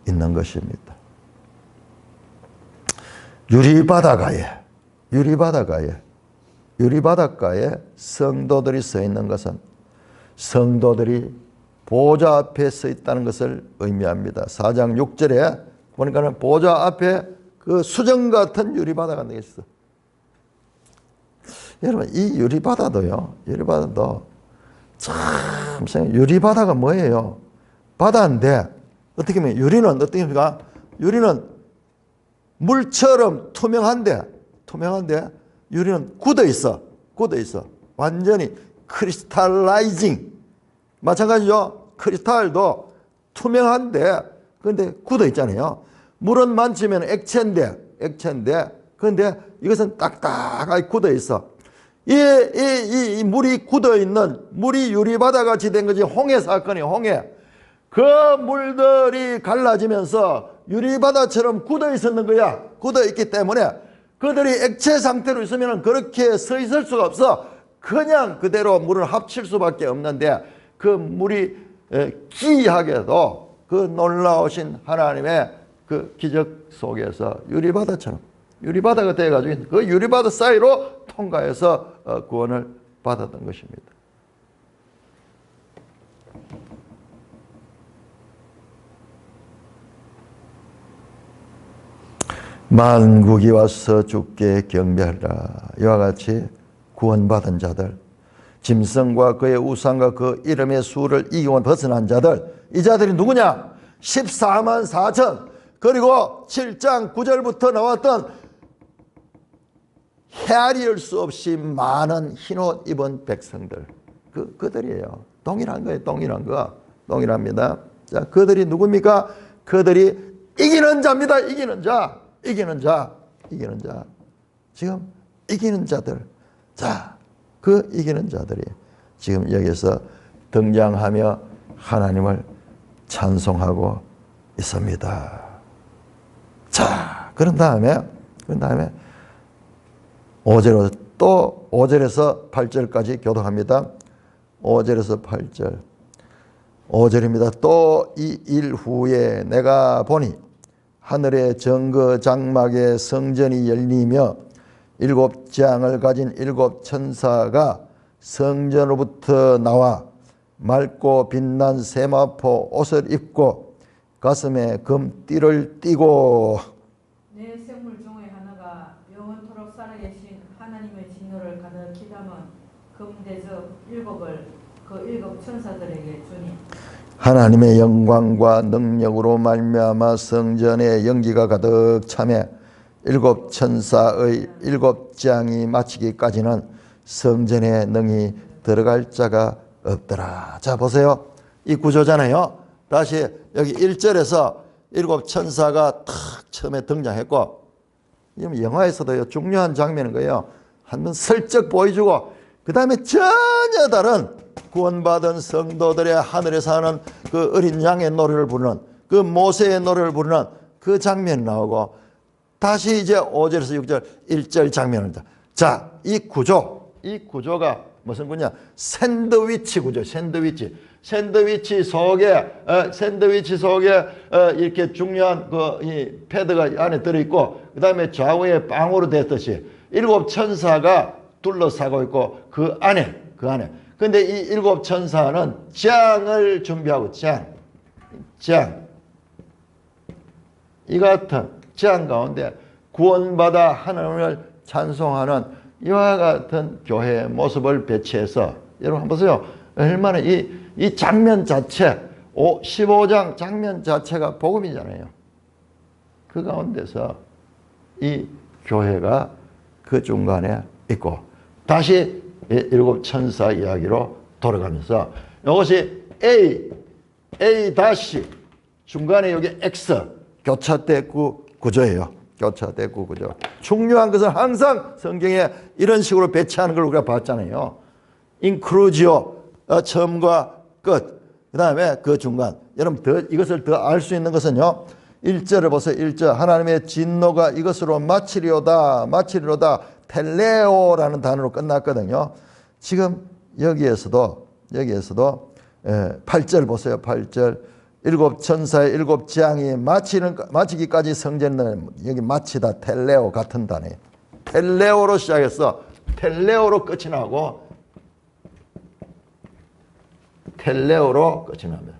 있는 것입니다. 유리바닷가에 성도들이 서 있는 것은 성도들이 보좌 앞에 서 있다는 것을 의미합니다. 4장 6절에 보니까는 보좌 앞에 그 수정 같은 유리바다가 되겠어. 여러분 이 유리바다도 참 유리바다가 뭐예요? 바다인데 어떻게 보면 유리는 어떻게 합니까? 유리는 물처럼 투명한데 유리는 굳어 있어. 완전히 크리스탈라이징. 마찬가지죠. 크리스탈도 투명한데 근데 굳어 있잖아요. 물은 만지면 액체인데 그런데 이것은 딱딱하게 굳어 있어. 이 물이 굳어 있는 물이 유리바다 같이 된 것이 홍해 사건이에요. 홍해. 그 물들이 갈라지면서 유리바다처럼 굳어 있었는 거야. 굳어 있기 때문에 그들이 액체 상태로 있으면 그렇게 서 있을 수가 없어. 그냥 그대로 물을 합칠 수밖에 없는데 그 물이 기이하게도 그 놀라우신 하나님의 그 기적 속에서 유리바다처럼 유리바다가 돼가지고 그 유리바다 사이로 통과해서 구원을 받았던 것입니다. 만국이 와서 주께 경배하라. 이와 같이 구원받은 자들, 짐승과 그의 우상과 그 이름의 수를 이기고 벗어난 자들, 이 자들이 누구냐? 14만 4천. 그리고 7장 9절부터 나왔던 헤아릴 수 없이 많은 흰옷 입은 백성들, 그들이에요. 동일한 거예요. 동일합니다. 자, 그들이 누굽니까? 그들이 이기는 자입니다. 이기는 자. 지금 이기는 자들. 자, 그 이기는 자들이 지금 여기서 등장하며 하나님을 찬송하고 있습니다. 자, 그런 다음에 5절로 또 5절에서 8절까지 교독합니다. 5절에서 8절. 5절입니다. 또 이 일 후에 내가 보니 하늘의 정거 장막의 성전이 열리며 7장을 가진 7 천사가 성전으로부터 나와 맑고 빛난 세마포 옷을 입고 가슴에 금띠를 띠고 내 생물 중에 하나가 영원토록 살아계신 하나님의 진노를 가득히 담은 금대접 7을 그 7 천사들에게 주니 하나님의 영광과 능력으로 말미암아 성전에 연기가 가득 차매 7 천사의 7장이 마치기까지는 성전에 능히 들어갈 자가 없더라. 자, 보세요. 이 구조잖아요. 다시 여기 1절에서 7 천사가 탁 처음에 등장했고, 영화에서도 중요한 장면인 거예요. 한번 슬쩍 보여주고, 그 다음에 전혀 다른 구원받은 성도들의 하늘에 사는 그 어린 양의 노래를 부르는, 그 모세의 노래를 부르는 그 장면이 나오고, 다시 이제 5절에서 6절 1절 장면입니다. 자, 이 구조가 무슨 구냐? 샌드위치 구조. 샌드위치 속에 이렇게 중요한 이 패드가 안에 들어있고, 그 다음에 좌우에 빵으로 됐듯이 7 천사가 둘러싸고 있고, 그 안에. 근데 이 7 천사는 장을 준비하고, 이 같은 장 가운데 구원받아 하나님을 찬송하는 이와 같은 교회의 모습을 배치해서, 여러분 한번 보세요. 얼마나 이 장면 자체, 15장 장면 자체가 복음이잖아요. 그 가운데서 이 교회가 그 중간에 있고, 다시 7 천사 이야기로 돌아가면서 이것이 A 다시 중간에 여기 X 교차대구 구조예요. 교차대구 구조. 중요한 것은 항상 성경에 이런 식으로 배치하는 걸 우리가 봤잖아요. 인크루지오, 처음과 끝. 그 다음에 그 중간. 여러분 이것을 더 알 수 있는 것은요. 1절을 보세요. 1절. 하나님의 진노가 이것으로 마치리로다. 텔레오라는 단어로 끝났거든요. 지금 여기에서도 8절 보세요. 8절. 7 천사의 7장이 마치기까지 성전은 여기 마치다. 텔레오 같은 단어예요. 텔레오로 시작해서 텔레오로 끝이 나고 텔레오로 끝이 납니다.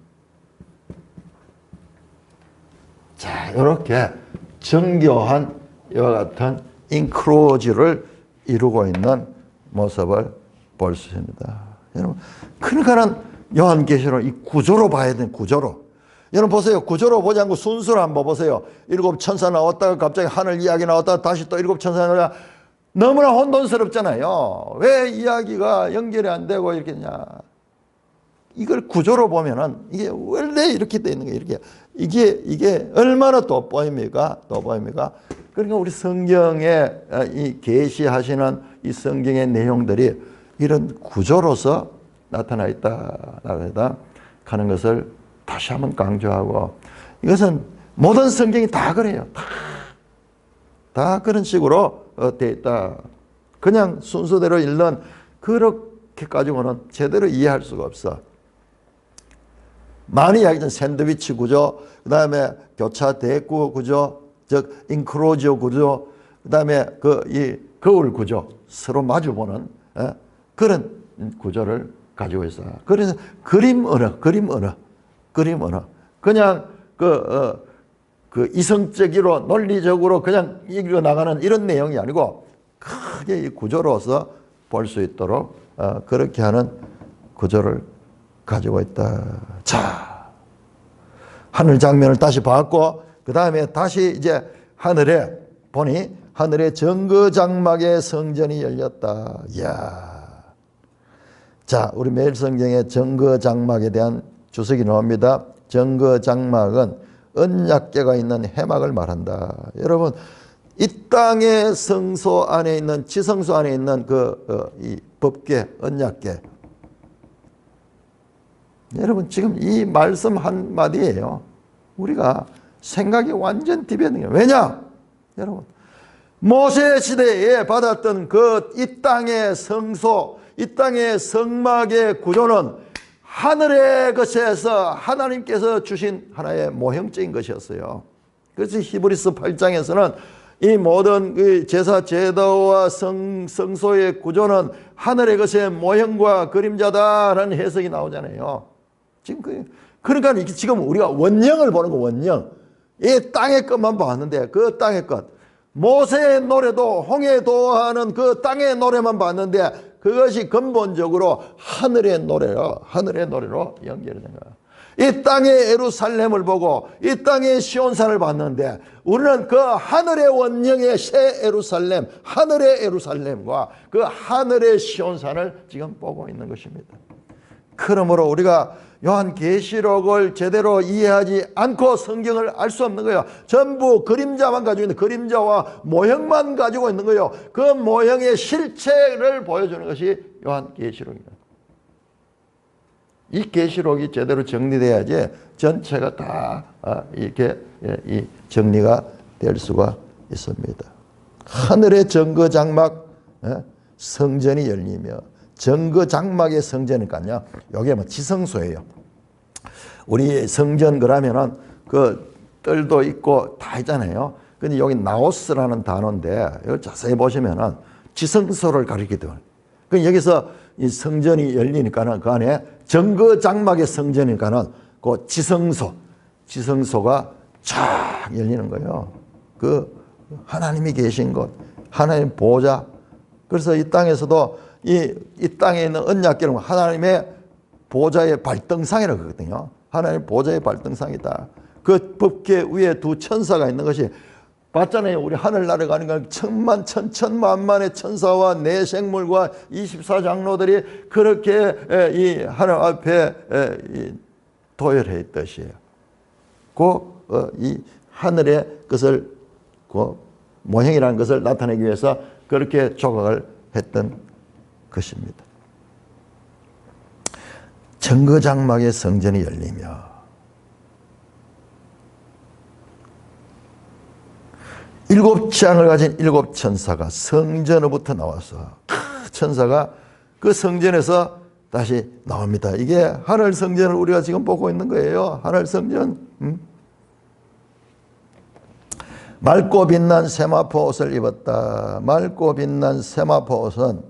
자, 이렇게 정교한 이와 같은 인크로지를 이루고 있는 모습을 볼 수 있습니다. 여러분, 그러니까는 요한계시록 이 구조로 봐야 되는 구조로. 여러분 보세요. 구조로 보지 않고 순서로 한번 보세요. 7 천사 나왔다가 갑자기 하늘 이야기 나왔다가 다시 또 7 천사 나왔다가 너무나 혼돈스럽잖아요. 왜 이야기가 연결이 안 되고 이렇게 냐. 이걸 구조로 보면은 이게 원래 이렇게 돼 있는 게 이렇게 이게 얼마나 돋보입니까? 돋보입니까? 그러니까 우리 성경에 이 계시하시는 이 성경의 내용들이 이런 구조로서 나타나 있다라고 하는 것을 다시 한번 강조하고, 이것은 모든 성경이 다 그래요. 다 그런 식으로 되어 있다. 그냥 순서대로 읽는 그렇게 가지고는 제대로 이해할 수가 없어. 많이 이야기했던 샌드위치 구조, 그 다음에 교차 대구 구조, 즉 인크로지오 구조, 그 다음에 이 거울 구조, 서로 마주보는 그런 구조를 가지고 있어요. 그래서 그림 언어. 그냥 그 이성적으로 논리적으로 그냥 읽어 나가는 이런 내용이 아니고 크게 이 구조로서 볼 수 있도록 그렇게 하는 구조를 가지고 있다. 자, 하늘 장면을 다시 봤고, 그 다음에 다시 이제 하늘에 보니 하늘에 정거장막의 성전이 열렸다. 이야. 자, 우리 매일 성경에 정거장막에 대한 주석이 나옵니다. 정거장막은 언약궤가 있는 해막을 말한다. 여러분, 이 땅의 성소 안에 있는, 지성소 안에 있는 이 법궤, 언약궤. 여러분, 지금 이 말씀 한마디예요. 우리가 생각이 완전 뒤변는 거예요. 왜냐? 여러분, 모세 시대에 받았던 이 땅의 성소, 이 땅의 성막의 구조는 하늘의 것에서 하나님께서 주신 하나의 모형적인 것이었어요. 그래서 히브리서 8장에서는 이 모든 제사 제도와 성소의 구조는 하늘의 것의 모형과 그림자다라는 해석이 나오잖아요. 지금 그러니까 지금 우리가 원령을 보는 거, 원령. 이 땅의 것만 봤는데 그 땅의 것, 모세의 노래도 홍해도하는 그 땅의 노래만 봤는데 그것이 근본적으로 하늘의 노래로 연결이 된 거야. 이 땅의 예루살렘을 보고 이 땅의 시온산을 봤는데 우리는 그 하늘의 원령의 새 예루살렘, 하늘의 예루살렘과 그 하늘의 시온산을 지금 보고 있는 것입니다. 그러므로 우리가 요한계시록을 제대로 이해하지 않고 성경을 알 수 없는 거예요. 전부 그림자만 가지고 있는, 그림자와 모형만 가지고 있는 거예요. 그 모형의 실체를 보여주는 것이 요한계시록입니다. 이 계시록이 제대로 정리돼야지 전체가 다 이렇게 이 정리가 될 수가 있습니다. 하늘의 정거장막 성전이 열리며, 정거장막의 성전이니까요. 이게 지성소예요. 우리 성전 그러면은 그 뜰도 있고 다 있잖아요. 근데 여기 나오스라는 단어인데 이걸 자세히 보시면은 지성소를 가리키거든요. 그 여기서 이 성전이 열리니까는 그 안에 정거장막의 성전이니까는 그 지성소가 쫙 열리는 거예요. 그 하나님이 계신 곳, 하나님 보좌. 그래서 이 땅에서도 이 땅에 있는 언약궤는 하나님의 보좌의 발등상이라고 하거든요. 하나님의 보좌의 발등상이다. 그 법궤 위에 두 천사가 있는 것이 봤잖아요. 우리 하늘나라 가는 건 천만의 천사와 네 생물과 24장로들이 그렇게 이 하나님 앞에 도열해 있듯이에요. 이 하늘의 것을 모형이라는 것을 나타내기 위해서 그렇게 조각을 했던 것입니다. 정거장막의 성전이 열리며 일곱 지향을 가진 일곱 천사가 성전으로부터 나와서 천사가 그 성전에서 다시 나옵니다. 이게 하늘 성전을 우리가 지금 보고 있는 거예요. 하늘 성전. 맑고 빛난 세마포 옷을 입었다. 맑고 빛난 세마포 옷은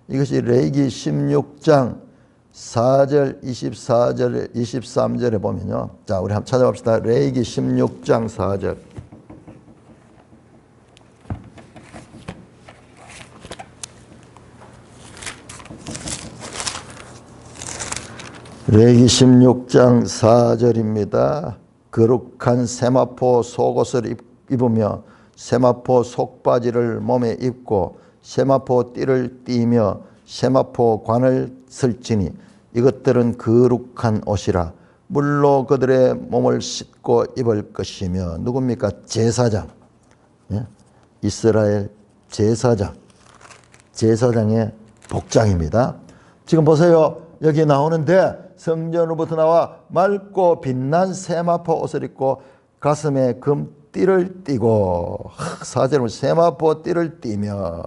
이것이 레위기 16장 4절, 24절, 23절에 보면요. 자, 우리 한번 찾아봅시다. 레위기 16장 4절. 레위기 16장 4절입니다. 거룩한 세마포 속옷을 입으며 세마포 속바지를 몸에 입고 세마포 띠를 띠며 세마포 관을 설지니 이것들은 거룩한 옷이라 물로 그들의 몸을 씻고 입을 것이며. 누굽니까? 제사장. 예? 이스라엘 제사장의 복장입니다. 지금 보세요. 여기 나오는데 성전으로부터 나와 맑고 빛난 세마포 옷을 입고 가슴에 금띠를 띠고. 4절은 세마포 띠를 띠며.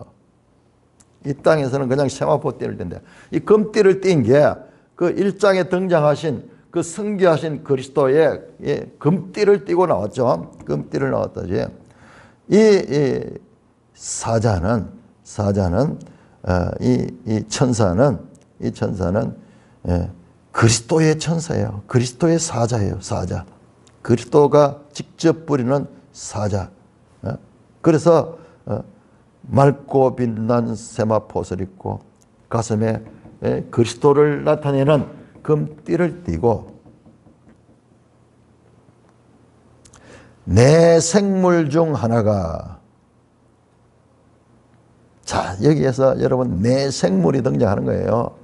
이 땅에서는 그냥 세마포 띠를 띈대. 이 금띠를 띈 게 그 1장에 등장하신 그 승귀하신 그리스도의 금띠를 띠고 나왔죠. 금띠를 나왔다지. 이 사자는 이 천사는 그리스도의 천사예요. 그리스도의 사자예요. 사자. 그리스도가 직접 부리는 사자. 그래서 맑고 빛난 세마포옷을 입고 가슴에 그리스도를 나타내는 금띠를 띠고 내 생물 중 하나가. 자, 여기에서 여러분 내 생물이 등장하는 거예요.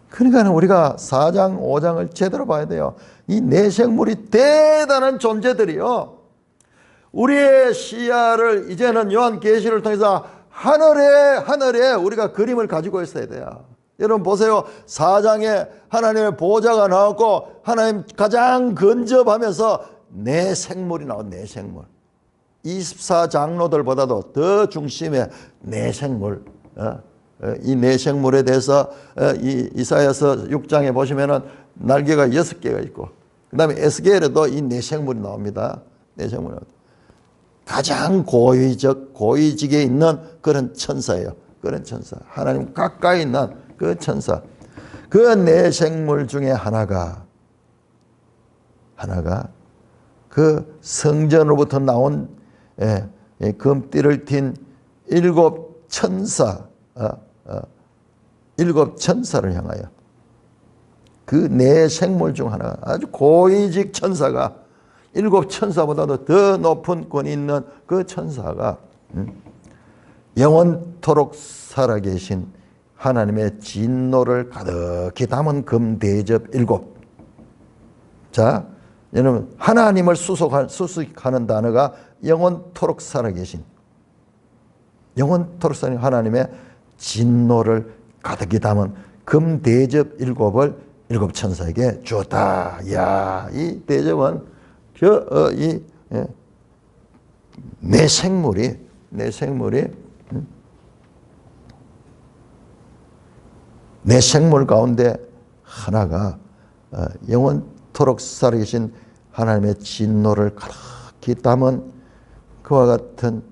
그러니까 우리가 4장 5장을 제대로 봐야 돼요. 이 내 생물이 대단한 존재들이요. 우리의 시야를 이제는 요한계시를 통해서 하늘에 우리가 그림을 가지고 있어야 돼요. 여러분 보세요. 4장에 하나님의 보좌가 나왔고 하나님 가장 근접하면서 내 생물이 나온. 내 생물. 24장로들보다도 더 중심에 내 생물. 이 내 생물에 대해서 이사야서 6장에 보시면은 날개가 6개가 있고 그 다음에 에스겔에도 이 내 생물이 나옵니다. 내 생물이 나옵니다. 가장 고위직에 있는 그런 천사예요. 그런 천사. 하나님 가까이 있는 그 천사. 그 내 생물 중에 하나가 그 성전으로부터 나온 금띠를 띤 7 천사, 7 천사를 향하여 그 내 생물 중 하나가 아주 고위직 천사가 7 천사보다도 더 높은 권위 있는 그 천사가 영원토록 살아계신 하나님의 진노를 가득히 담은 금대접 7. 자, 여러분 하나님을 수식하는 단어가 영원토록 살아계신, 영원토록 살아계신 하나님의 진노를 가득히 담은 금대접 7을 7 천사에게 주었다. 이야, 이 대접은 내 생물이 내 생물 가운데 하나가 영원토록 살아계신 하나님의 진노를 가득히 담은 그와 같은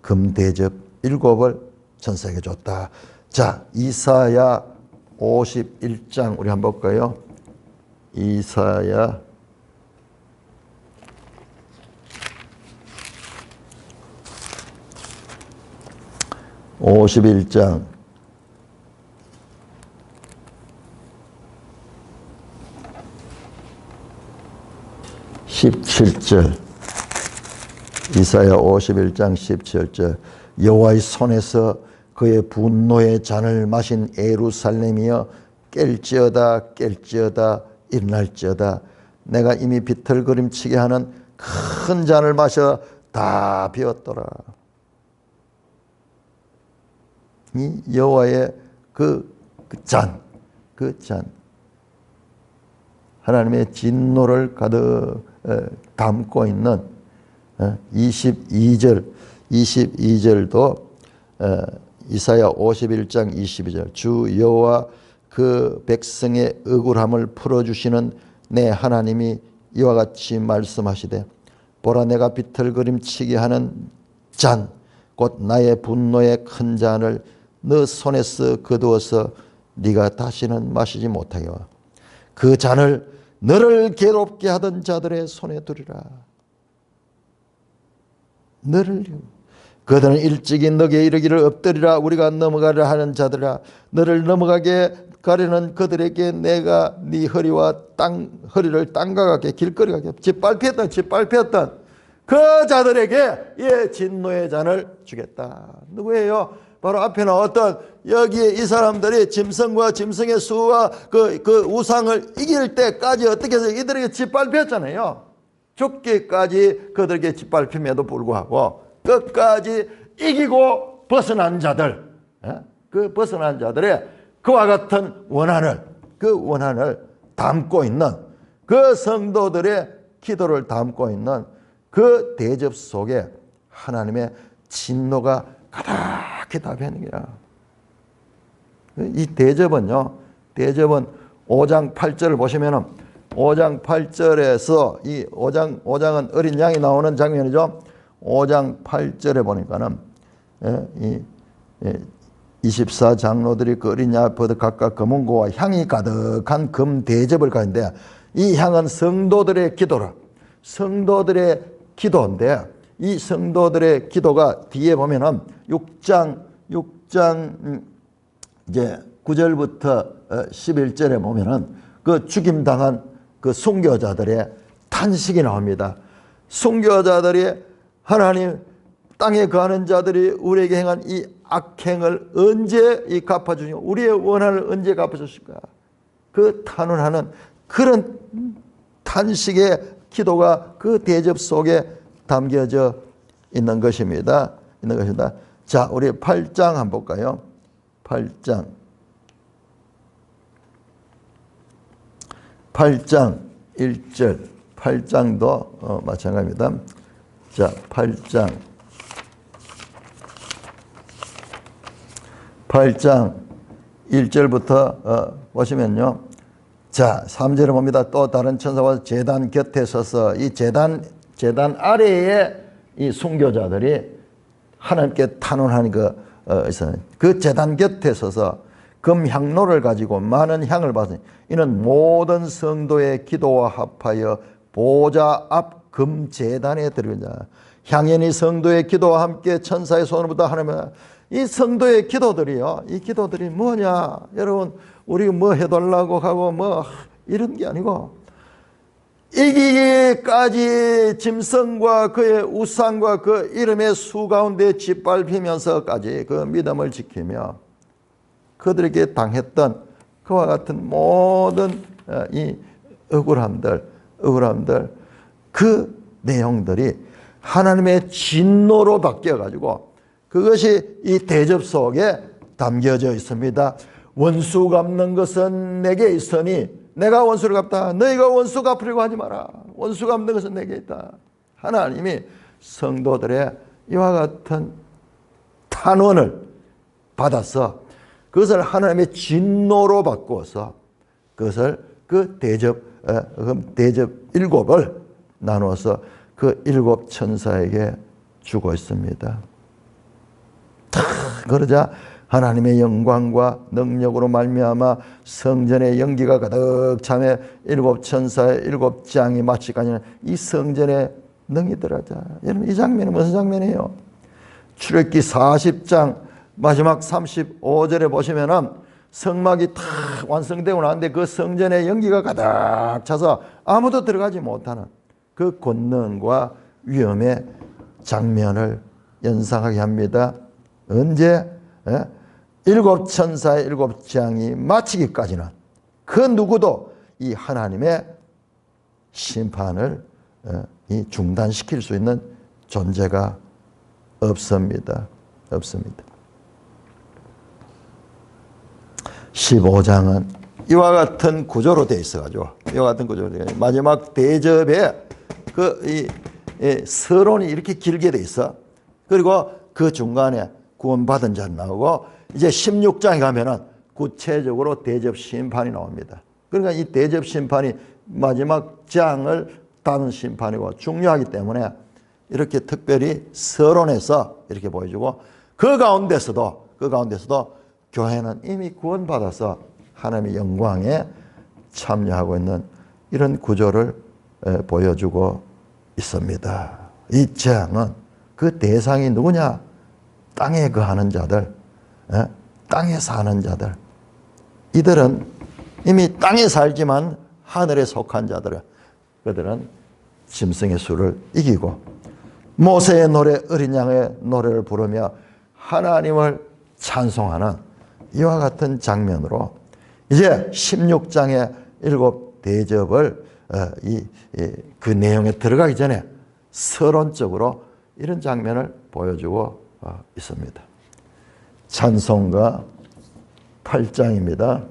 금대접 7을 천사에게 줬다. 자, 이사야 51장 우리 한번 볼까요? 이사야 51장 17절. 이사야 51장 17절. 여호와의 손에서 그의 분노의 잔을 마신 예루살렘이여 깰지어다 일어날지어다. 내가 이미 비틀거림치게 하는 큰 잔을 마셔 다 비웠더라. 이 여호와의 그 잔 하나님의 진노를 가득 담고 있는 22절도 이사야 51장 22절. 주 여호와 그 백성의 억울함을 풀어주시는 내 하나님이 이와 같이 말씀하시되 보라 내가 비틀거림치게 하는 잔 곧 나의 분노의 큰 잔을 너 손에서 거두어서 네가 다시는 마시지 못하게 하와 그 잔을 너를 괴롭게 하던 자들의 손에 두리라. 그들은 일찍이 너게 이르기를 엎드리라 우리가 넘어가려 하는 자들아 너를 넘어가게 가려는 그들에게 내가 네 허리를 땅과 같게 길거리가 같게 짓밟혔던 그 자들에게 이 진노의 잔을 주겠다. 누구예요? 바로 앞에는 어떤 여기에 이 사람들이 짐승과 짐승의 수와 그 우상을 이길 때까지 어떻게 해서 이들에게 짓밟혔잖아요. 죽기까지 그들에게 짓밟힘에도 불구하고 끝까지 이기고 벗어난 자들, 그 벗어난 자들의 그와 같은 원한을 담고 있는 그 성도들의 기도를 담고 있는 그 대접 속에 하나님의 진노가 가득히 답해 있는 거야. 이 대접은요, 대접은 5장 8절을 보시면은 5장 8절에서 이 5장은 어린 양이 나오는 장면이죠. 5장 8절에 보니까는 24장로들이 그 어린 양 앞에 각각 금은고와 향이 가득한 금 대접을 가는데 이 향은 성도들의 기도라. 성도들의 기도인데 이 성도들의 기도가 뒤에 보면은 6장 이제 9절부터 11절에 보면은 그 죽임당한 그 순교자들의 탄식이 나옵니다. 순교자들이 하나님 땅에 거하는 자들이 우리에게 행한 이 악행을 언제 갚아주시고 우리의 원한을 언제 갚아주실까? 그 탄원하는 그런 탄식의 기도가 그 대접 속에 담겨져 있는 것입니다. 자, 우리 8장 한번 볼까요? 8장 1절 8장도 마찬가지입니다. 자, 8장 1절부터 보시면요. 자, 3절을 봅니다. 또 다른 천사와 제단 곁에 서서 이 제단 아래에 이 순교자들이 하나님께 탄원하는 그 제단 곁에 서서 금향로를 가지고 많은 향을 받으니 이는 모든 성도의 기도와 합하여 보좌 앞 금제단에 들어가자. 향연이 성도의 기도와 함께 천사의 손으로부터 하나님의 이 성도의 기도들이요. 이 기도들이 뭐냐? 여러분, 우리가 뭐 해달라고 하고 뭐 이런 게 아니고 이기기까지 짐승과 그의 우상과 그 이름의 수 가운데 짓밟히면서까지 그 믿음을 지키며 그들에게 당했던 그와 같은 모든 이 억울함들 그 내용들이 하나님의 진노로 바뀌어가지고 그것이 이 대접 속에 담겨져 있습니다. 원수 갚는 것은 내게 있으니 내가 원수를 갚다. 너희가 원수 갚으려고 하지 마라. 원수 갚는 것은 내게 있다. 하나님이 성도들의 이와 같은 탄원을 받아서 그것을 하나님의 진노로 바꾸어서 그것을 그 대접 일곱을 나누어서 그 일곱 천사에게 주고 있습니다. 그러자 하나님의 영광과 능력으로 말미암아 성전의 연기가 가득 차며 일곱 천사의 일곱 장이 마치 가냐 이 성전에 능이 들어가자. 여러분, 이 장면은 무슨 장면이에요? 출애굽기 40장 마지막 35절에 보시면은 성막이 다 완성되고 나는데 그 성전에 연기가 가득 차서 아무도 들어가지 못하는 그 권능과 위엄의 장면을 연상하게 합니다. 언제? 일곱 천사의 일곱 장이 마치기까지는 그 누구도 이 하나님의 심판을 중단시킬 수 있는 존재가 없습니다. 15장은 이와 같은 구조로 되어 있어가지고 이와 같은 구조로 되어 있어요. 마지막 대접에 그 서론이 이렇게 길게 되어 있어. 그리고 그 중간에 구원받은 자 나오고 이제 16장에 가면은 구체적으로 대접 심판이 나옵니다. 그러니까 이 대접 심판이 마지막 장을 다는 심판이고 중요하기 때문에 이렇게 특별히 서론에서 이렇게 보여주고 그 가운데서도 교회는 이미 구원받아서 하나님의 영광에 참여하고 있는 이런 구조를 보여주고 있습니다. 이 재앙은 그 대상이 누구냐? 땅에 거하는 자들, 땅에 사는 자들. 이들은 이미 땅에 살지만 하늘에 속한 자들. 그들은 짐승의 수를 이기고 모세의 노래, 어린 양의 노래를 부르며 하나님을 찬송하는 이와 같은 장면으로 이제 16장의 일곱 대접을 그 내용에 들어가기 전에 서론적으로 이런 장면을 보여주고 있습니다. 찬송가 8장입니다.